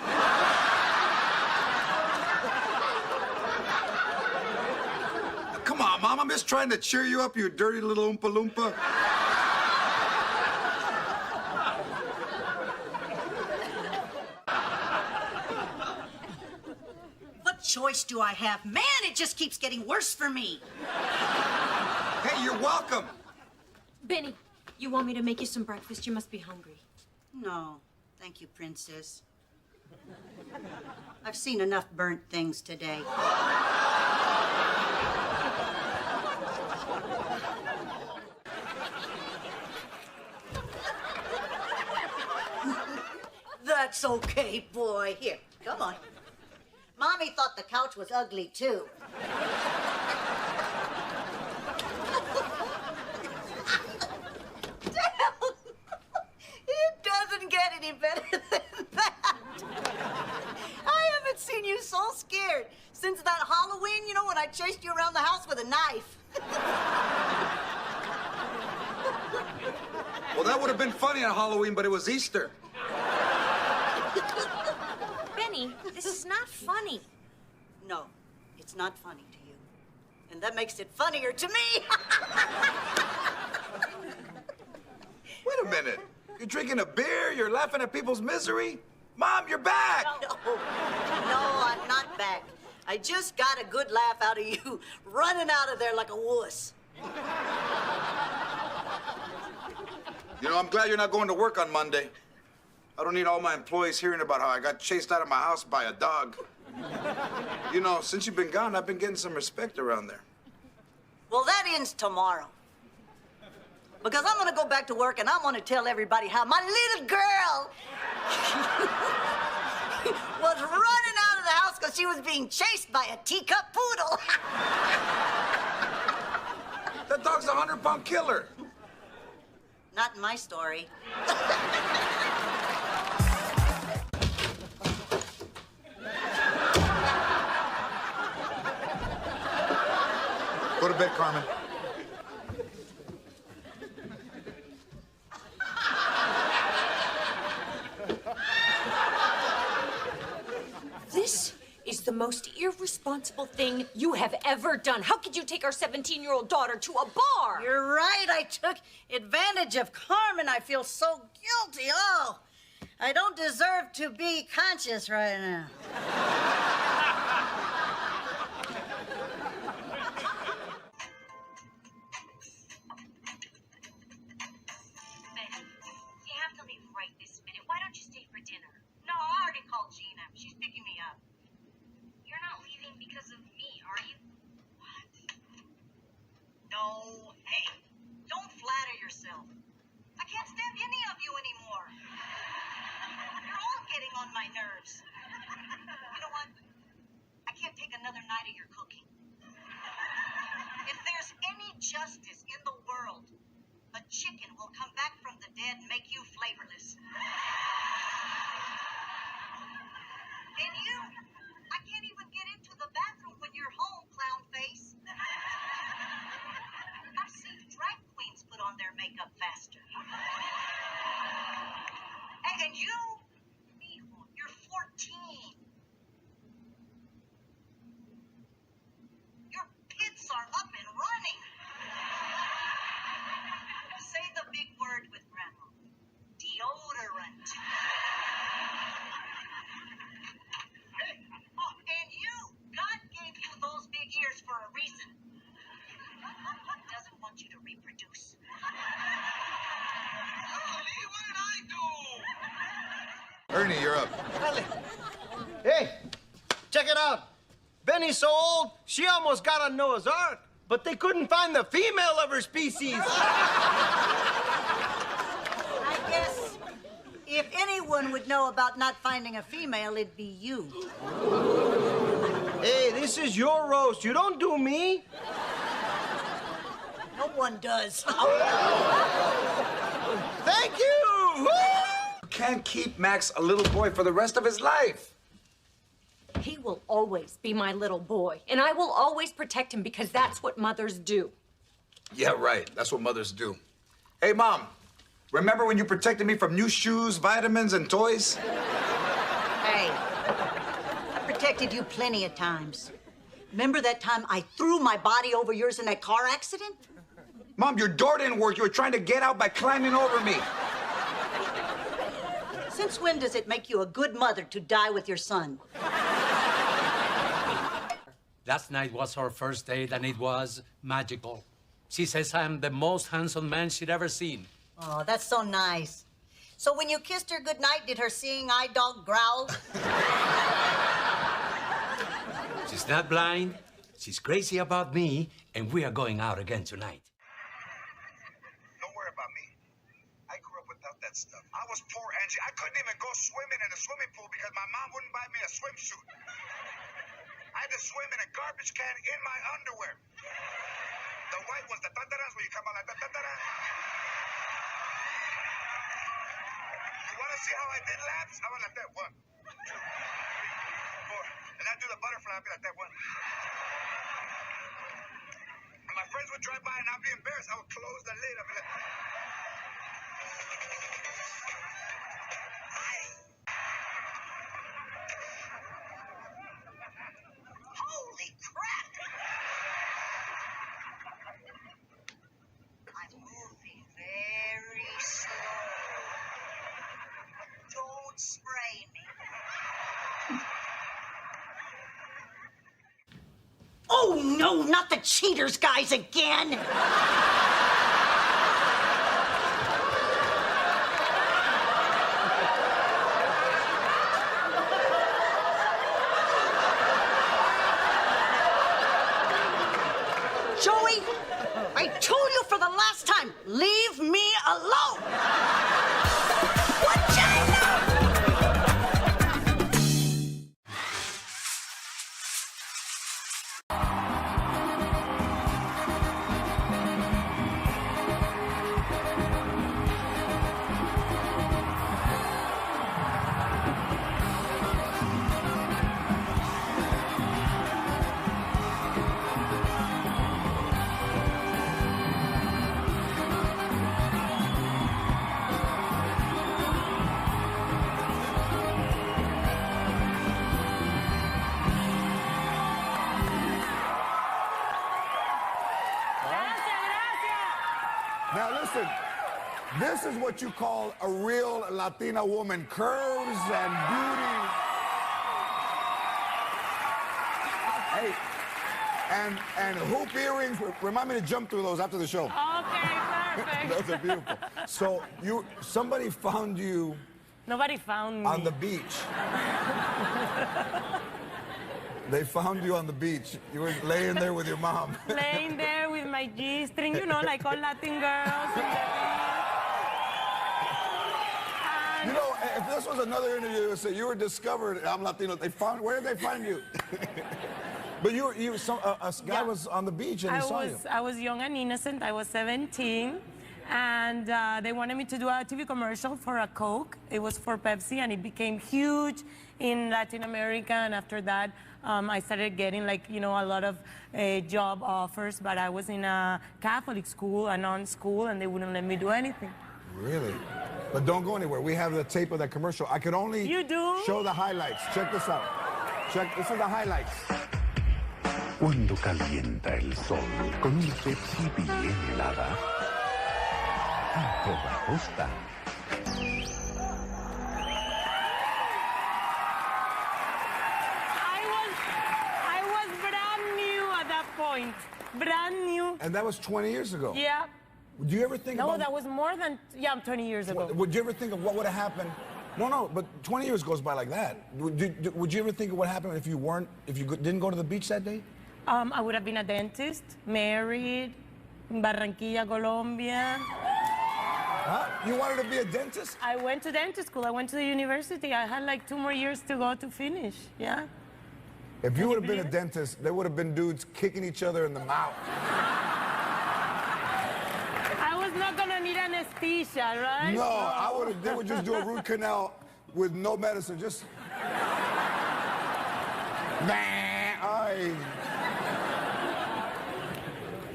Come on, Mom, I'm just trying to cheer you up, you dirty little Oompa Loompa. What choice do I have? Man, it just keeps getting worse for me. Hey, you're welcome. Benny, you want me to make you some breakfast? You must be hungry. No, thank you, Princess. I've seen enough burnt things today. That's okay, boy. Here, come on. Mommy thought the couch was ugly, too. It doesn't get any better than that. I haven't seen you so scared since that Halloween, you know, when I chased you around the house with a knife. Well, that would have been funny on Halloween, but it was Easter. Benny, this is not funny. No, it's not funny to you. And that makes it funnier to me. Wait a minute. You're drinking a beer, you're laughing at people's misery? Mom, you're back! No, I'm not back. I just got a good laugh out of you running out of there like a wuss. You know, I'm glad you're not going to work on Monday. I don't need all my employees hearing about how I got chased out of my house by a dog. You know, since you've been gone, I've been getting some respect around there. Well, that ends tomorrow. Because I'm gonna go back to work and I'm gonna tell everybody how my little girl was running out of the house because she was being chased by a teacup poodle. That dog's a 100-pound killer. Not in my story. Go to bed, Carmen. This is the most irresponsible thing you have ever done. How could you take our 17-year-old daughter to a bar? You're right. I took advantage of Carmen. I feel so guilty. Oh, I don't deserve to be conscious right now. You have to leave right this minute. Why don't you stay for dinner? No, I already called Gina. She's picking me up. You're not leaving because of me, are you? What? No. Hey, don't flatter yourself. I can't stand any of you anymore. You're all getting on my nerves. You know what? I can't take another night of your cooking. If there's any justice in the world, a chicken will come back from the dead and make you flavorless. And you, I can't even get into the bathroom when you're home, clown face. I've seen drag queens put on their makeup faster. And you, you're 14. Your pits are up and running. Say the big word with Grandma. Deodorant. Oh, and you, God gave you those big ears for a reason. He doesn't want you to reproduce. Honey, what did I do? Ernie, you're up. Hey, check it out. Benny's so old, she almost got on Noah's Ark, but they couldn't find the female of her species. I guess If anyone would know about not finding a female, it'd be you. Hey, this is your roast. You don't do me. No one does. Thank you! You can't keep Max a little boy for the rest of his life. He will always be my little boy, and I will always protect him because that's what mothers do. Yeah, right. That's what mothers do. Hey, Mom, remember when you protected me from new shoes, vitamins, and toys? Hey, I protected you plenty of times. Remember that time I threw my body over yours in that car accident? Mom, your door didn't work. You were trying to get out by climbing over me. Since when does it make you a good mother to die with your son? Last night was our first date, and it was magical. She says I'm the most handsome man she'd ever seen. Oh, that's so nice. So when you kissed her goodnight, did her seeing eye dog growl? She's not blind, she's crazy about me, and we are going out again tonight. Don't worry about me. I grew up without that stuff. I was poor, Angie. I couldn't even go swimming in a swimming pool because my mom wouldn't buy me a swimsuit. I had to swim in a garbage can in my underwear. The white ones, the tantaras, where you come out like tantara. You want to see how I did laps? I went like that. 1, 2, 3, 4. And I do the butterfly. I'd be like that. 1. And my friends would drive by and I'd be embarrassed. I would close the lid. I'd be like... Holy crap! I'm moving very slow. Don't spray me. Oh no, not the cheaters guys again! Joey, I told you for the last time, leave me alone! Now listen, this is what you call a real Latina woman. Curves and beauty. Hey, and hoop earrings. Remind me to jump through those after the show. Okay, perfect. Those are beautiful. So somebody found you. Nobody found me. On the beach. They found you on the beach. You were laying there with your mom. Laying there with my G-string, you know, like all Latin girls. You know, if this was another interview, they would say you were discovered. I'm Latino. Where did they find you? But a guy was on the beach and he saw you. I was young and innocent. I was 17. And they wanted me to do a TV commercial for a Coke. It was for Pepsi, and it became huge in Latin America. And after that, I started getting, like, you know, a lot of job offers. But I was in a Catholic school, a non-school, and they wouldn't let me do anything. Really? But don't go anywhere. We have the tape of that commercial. I could only show the highlights. Check this out. This is the highlights. Cuando calienta el sol con un Pepsi bien helada. A toda costa. I was brand new at that point. Brand new. And that was 20 years ago. Yeah. Would you ever think about... No, that was more than, 20 years ago. Would you ever think of what would have happened? No, but 20 years goes by like that. Would you ever think of what happened if you didn't go to the beach that day? I would have been a dentist, married, in Barranquilla, Colombia. Huh? You wanted to be a dentist? I went to dentist school. I went to the university. I had like 2 more years to go to finish. Yeah. If you would have been a dentist, there would have been dudes kicking each other in the mouth. I was not gonna need anesthesia, right? No, they would just do a root canal with no medicine, just...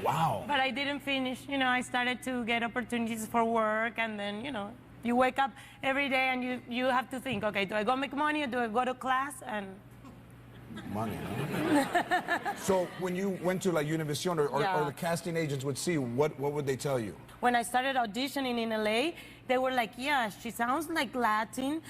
Wow. But I didn't finish. You know, I started to get opportunities for work, and then, you know, you wake up every day and you have to think, okay, do I go make money or do I go to class? And money, huh? So when you went to like Univision or the casting agents would see, what would they tell you? When I started auditioning in LA, they were like, yeah, she sounds like Latin,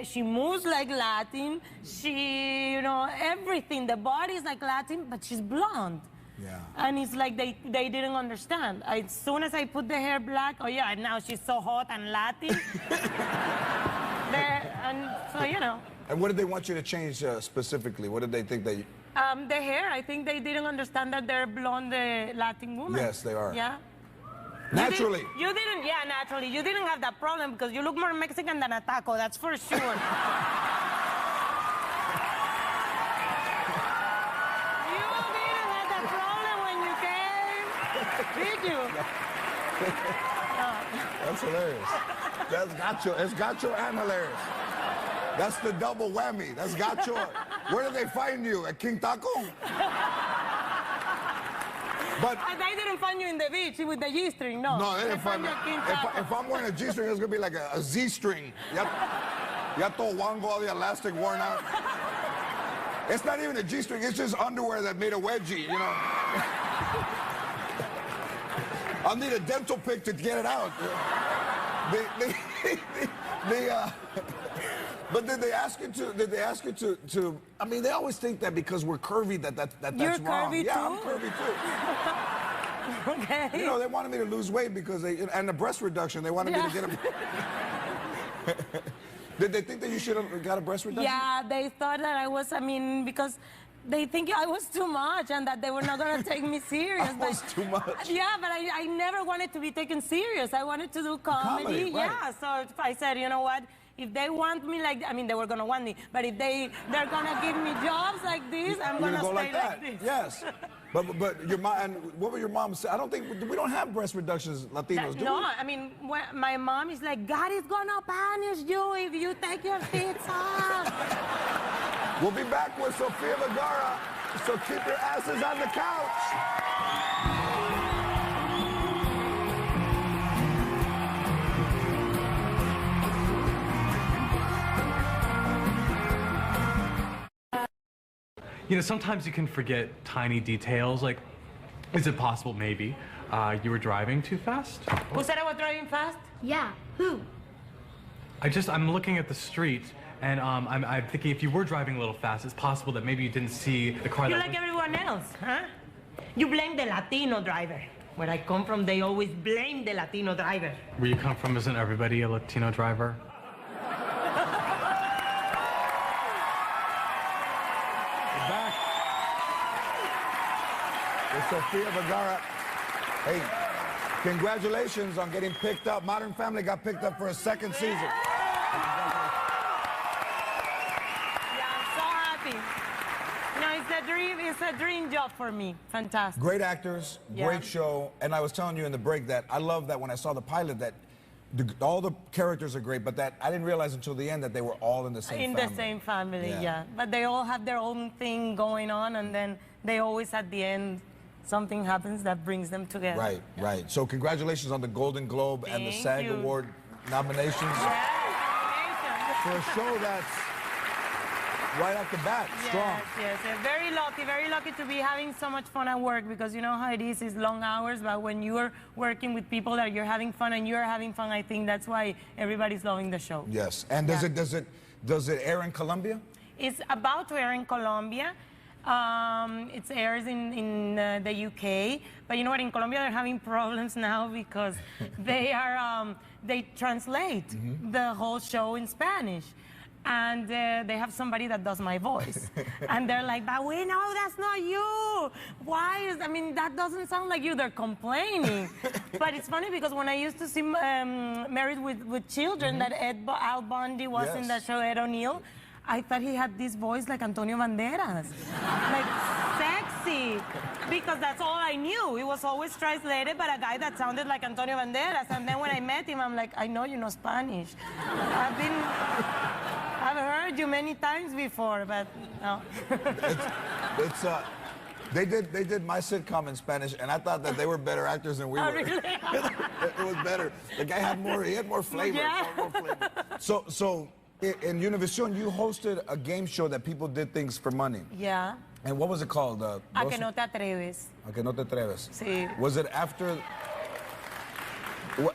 she moves like Latin, she, you know, everything, the body is like Latin, but she's blonde. Yeah. And it's like they didn't understand. As soon as I put the hair black, oh yeah, now she's so hot and Latin. And so, you know. And what did they want you to change specifically? What did they think that you... The hair, I think they didn't understand that they're blonde Latin women. Yes, they are. Yeah. Naturally. You didn't, yeah, naturally. You didn't have that problem because you look more Mexican than a taco, that's for sure. Did you? That's hilarious. That's gacho. It's gacho and hilarious. That's the double whammy. That's gacho. Where did they find you? At King Taco? But they didn't find you in the beach with the G-string, no. No, they didn't find me. If I'm wearing a G-string, it's gonna be like a Z-string. Ya todo wango, all the elastic worn out. It's not even a G-string. It's just underwear that made a wedgie, you know. I'll need a dental pick to get it out. But did they ask you to? I mean, they always think that because we're curvy that's You're wrong. Curvy yeah, too? I'm curvy too. Okay. You know, they wanted me to lose weight because and the breast reduction. They wanted me to get a. Did they think that you should have got a breast reduction? Yeah, they thought that I was. I mean, because they think I was too much and that they were not going to take me serious. I was too much. Yeah, but I never wanted to be taken serious. I wanted to do comedy. Right. Yeah, so I said, you know what? If they want me like, I mean, they were going to want me, but if they're going to give me jobs like this, I'm going to stay like this. Yes. But your mom, and what would your mom say? I don't think, we don't have breast reductions, Latinos, do we? No, I mean, my mom is like, God is going to punish you if you take your tits off. We'll be back with Sofia Vergara, so keep your asses on the couch. You know, sometimes you can forget tiny details, like, is it possible maybe you were driving too fast? Who said I was driving fast? Yeah, who? I'm looking at the street, and I'm thinking if you were driving a little fast, it's possible that maybe you didn't see the car You're like everyone else, huh? You blame the Latino driver. Where I come from, they always blame the Latino driver. Where you come from, isn't everybody a Latino driver? Sofia Vergara. Hey, congratulations on getting picked up. Modern Family got picked up for a second season. Yeah, I'm so happy. No, it's a dream job for me. Fantastic. Great actors, great show. And I was telling you in the break that I love that when I saw the pilot that all the characters are great, but that I didn't realize until the end that they were all in the same family. In the same family, yeah. But they all have their own thing going on, and then they always at the end, something happens that brings them together. Right, right. So congratulations on the Golden Globe and the SAG Award nominations. For a show that's right off the bat, strong. Yes, very lucky to be having so much fun at work, because you know how it is, it's long hours, but when you're working with people that you're having fun and you're having fun, I think that's why everybody's loving the show. Yes, and does it air in Colombia? It's about to air in Colombia. It airs in the UK, but you know what? In Colombia, they're having problems now because they translate the whole show in Spanish, and they have somebody that does my voice. And they're like, but we know that's not you. I mean, that doesn't sound like you. They're complaining. But it's funny because when I used to see Married with Children, that Al Bundy was in that show, Ed O'Neill, I thought he had this voice like Antonio Banderas. Like sexy. Because that's all I knew. It was always translated by a guy that sounded like Antonio Banderas. And then when I met him, I'm like, I know you know Spanish. I've heard you many times before, but no. They did my sitcom in Spanish, and I thought that they were better actors than we were. Really? It was better. The guy had more flavor. Yeah. More flavor. So in Univision, you hosted a game show that people did things for money. Yeah. And what was it called? A que no te atreves. A que no te atreves. Sí. Was it after?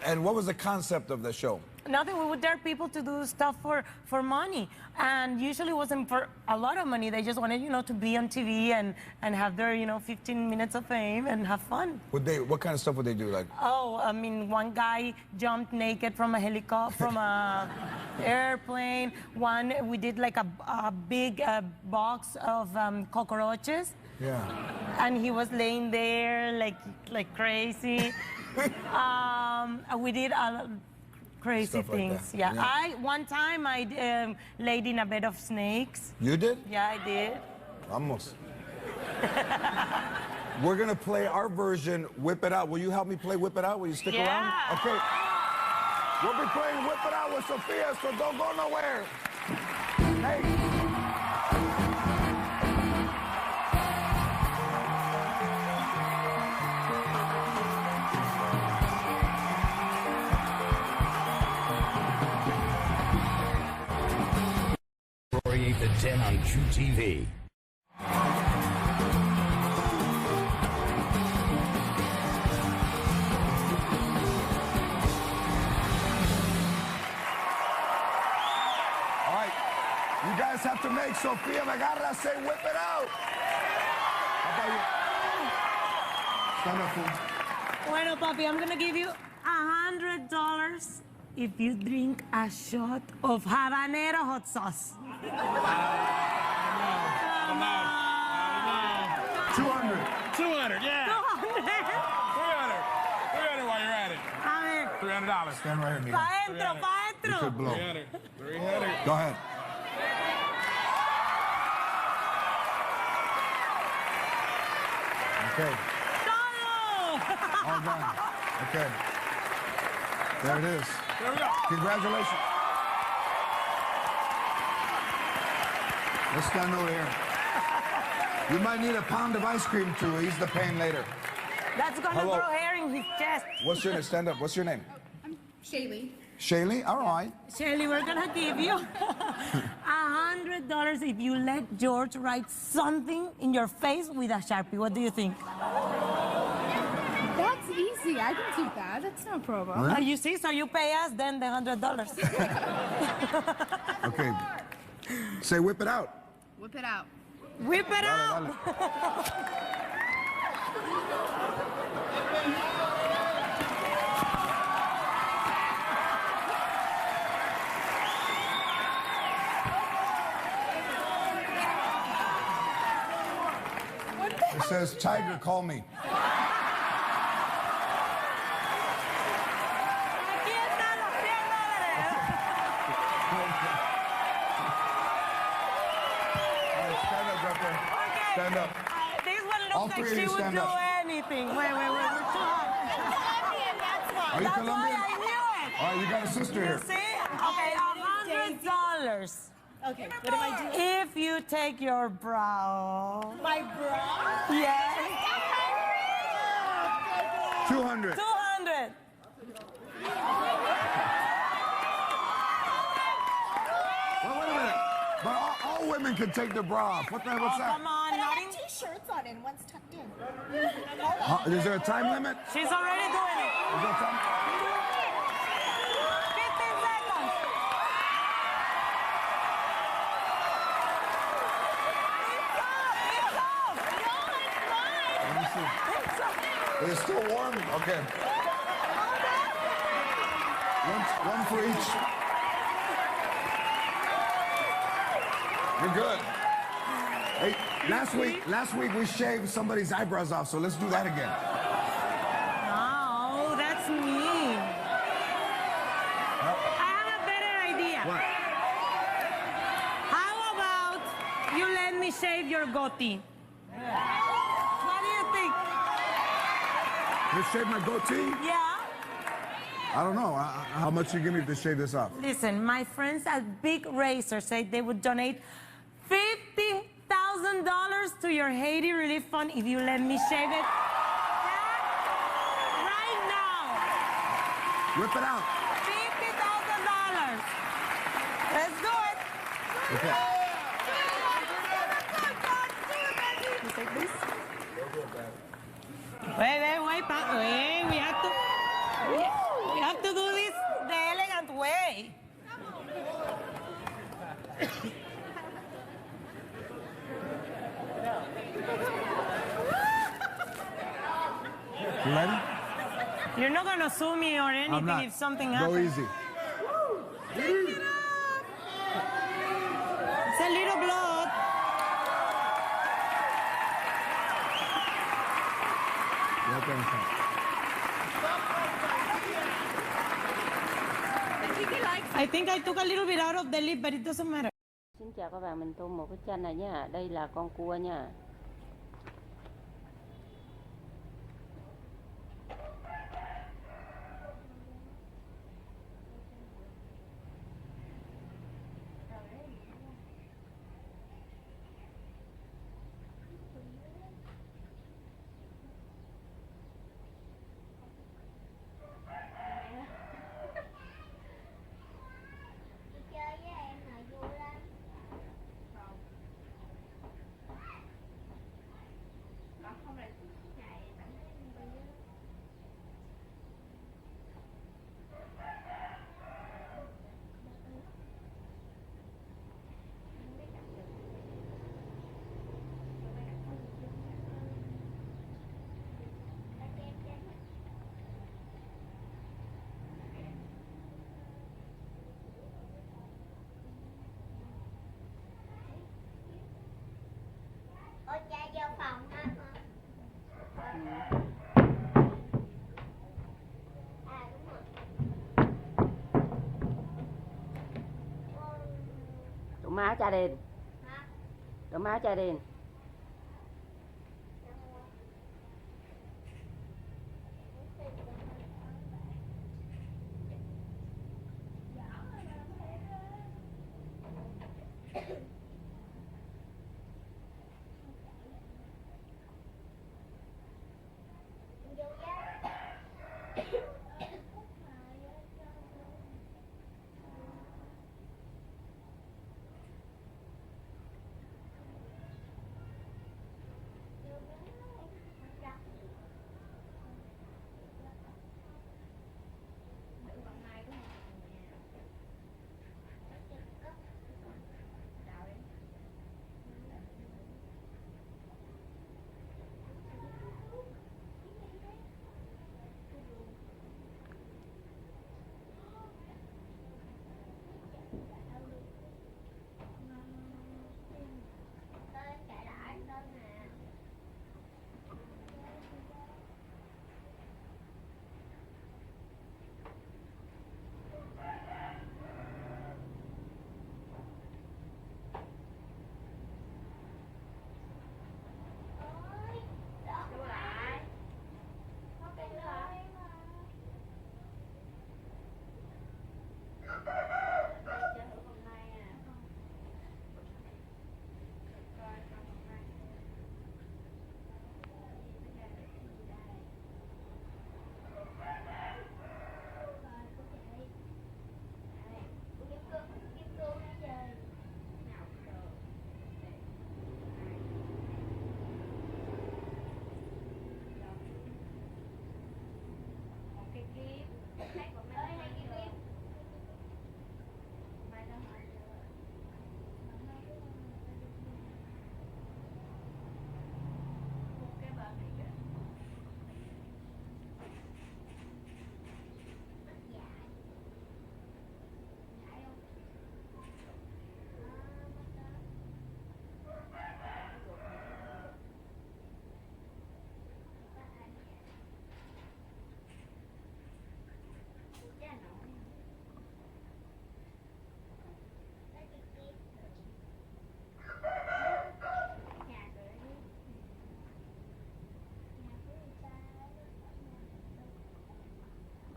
And what was the concept of the show? Nothing. We would dare people to do stuff for money, and usually it wasn't for a lot of money. They just wanted, to be on TV and have their, 15 minutes of fame and have fun. What kind of stuff would they do? Like? Oh, I mean, one guy jumped naked from a helicopter, from a airplane. One, we did like a big box of cockroaches. Yeah. And he was laying there like crazy. We did crazy Stuff like things. that. Yeah. One time I laid in a bed of snakes. You did? Yeah, I did. Vamos. We're gonna play our version, Whip It Out. Will you help me play Whip It Out? Will you stick around? Okay. We'll be playing Whip It Out with Sophia, so don't go nowhere. Hey. Rory 8 to 10 on QTV. All right, you guys have to make Sofia Vergara say whip it out. How about you? Stand up, fool. Bueno, papi, I'm gonna give you $100 if you drink a shot of habanero hot sauce. 200. 200, yeah. 200. 300 while you're at it. A ver. $300. Stand right here, amigo. Pa' adentro, pa' You adentro. could blow. 300. Go ahead. Okay. All done. Okay. There it is. There we go. Congratulations. Let's stand over here. You might need a pound of ice cream to ease the pain later. That's gonna Hello. grow hair in his chest. What's your name? Stand up. What's your name? Shaylee. Shaylee? All right. Shelly, we're gonna give you $100 if you let George write something in your face with a Sharpie. What do you think? That's easy. I can do that. That's no problem. You see, so you pay us, then the $100. Okay. Say whip it out. Whip it out. Whip it out. It says, Tiger, call me. Stand up. This one All looks like three of she you would stand do up. anything. Wait, we're too hot. Are you That's Colombian? why I knew it. All right, you got a sister You here. see? Okay, $100. Okay, what do I do? If you take your brow. My bra? Yes. 200. 200. Wait a minute. But all women can take their bra off. What's that? Come on, But I not have two shirts on and one's tucked in. Is there a time limit? She's already doing it. Is there a time? 15 seconds. Let me see. It's still warm? Okay. One for each. You're good. Hey, last week we shaved somebody's eyebrows off, so let's do that again. No, that's me. I have a better idea. What? How about you let me shave your goatee? What do you think? You shave my goatee? Yeah. I don't know. How much you give me to shave this off? Listen, my friends at Big Razor said they would donate $50,000 to your Haiti Relief Fund if you let me shave it right now. Whip it out. $50,000. Let's do it. Okay. You take this? Wait, we have to do this the elegant way. You ready? You're not gonna sue me or anything I'm not. if something Go happens. easy. It's a little blood. I think I took a little bit out of the lip, but it doesn't matter. Xin chào các bạn, mình tô một cái chanh này nha. Đây là con cua nha. Tụi má cha đền. Tụi má cha đền.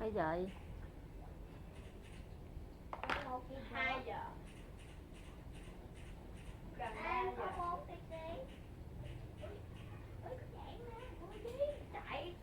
Mấy vậy? 2 giờ. Gần 3 giờ. Chạy.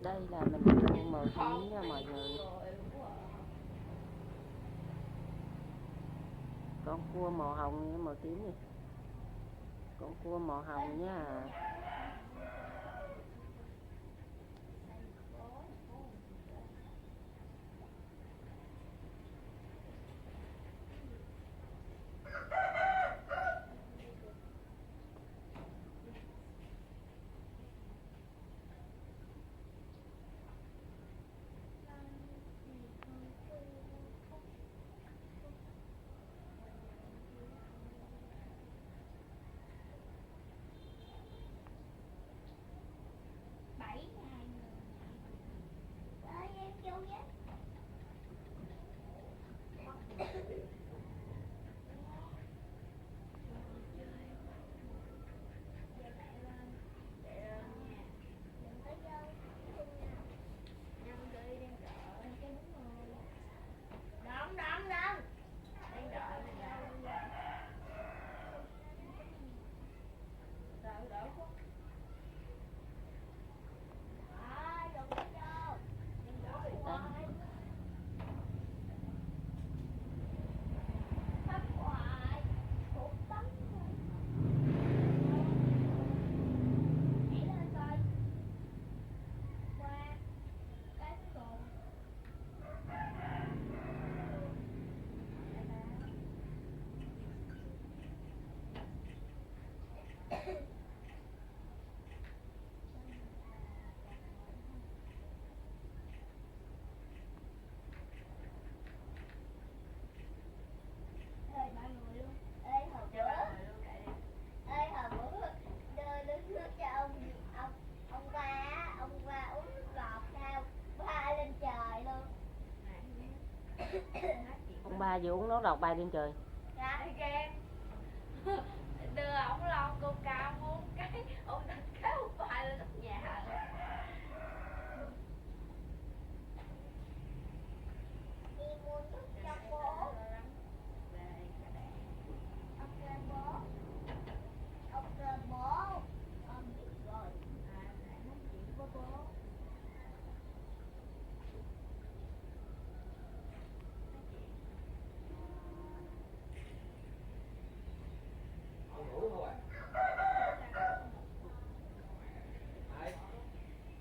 Đây là mình ăn màu tím nha mọi người. Con cua màu hồng với màu tím này. Con cua màu hồng nha. Ông ba vừa uống nước độc bay lên trời. Dạ ghen. Đưa ổng lon coca muốn cái ông đặt kéo bay lên nóc nhà. Đi mua nước cho bố. Ok bố. Ok bố. Con biết rồi. Lại nói chuyện với bố.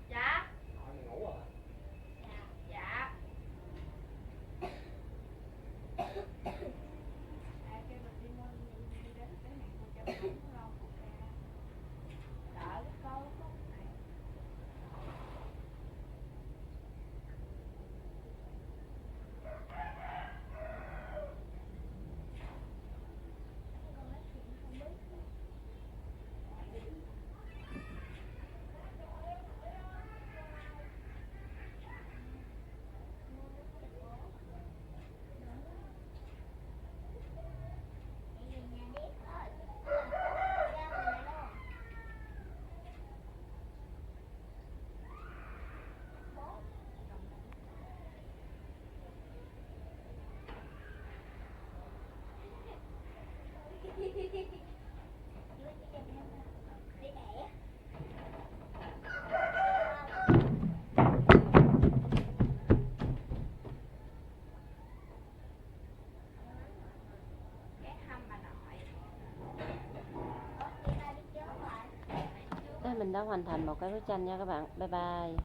Dạ. Dạ. Mình đã hoàn thành một cái bức tranh nha các bạn. Bye bye.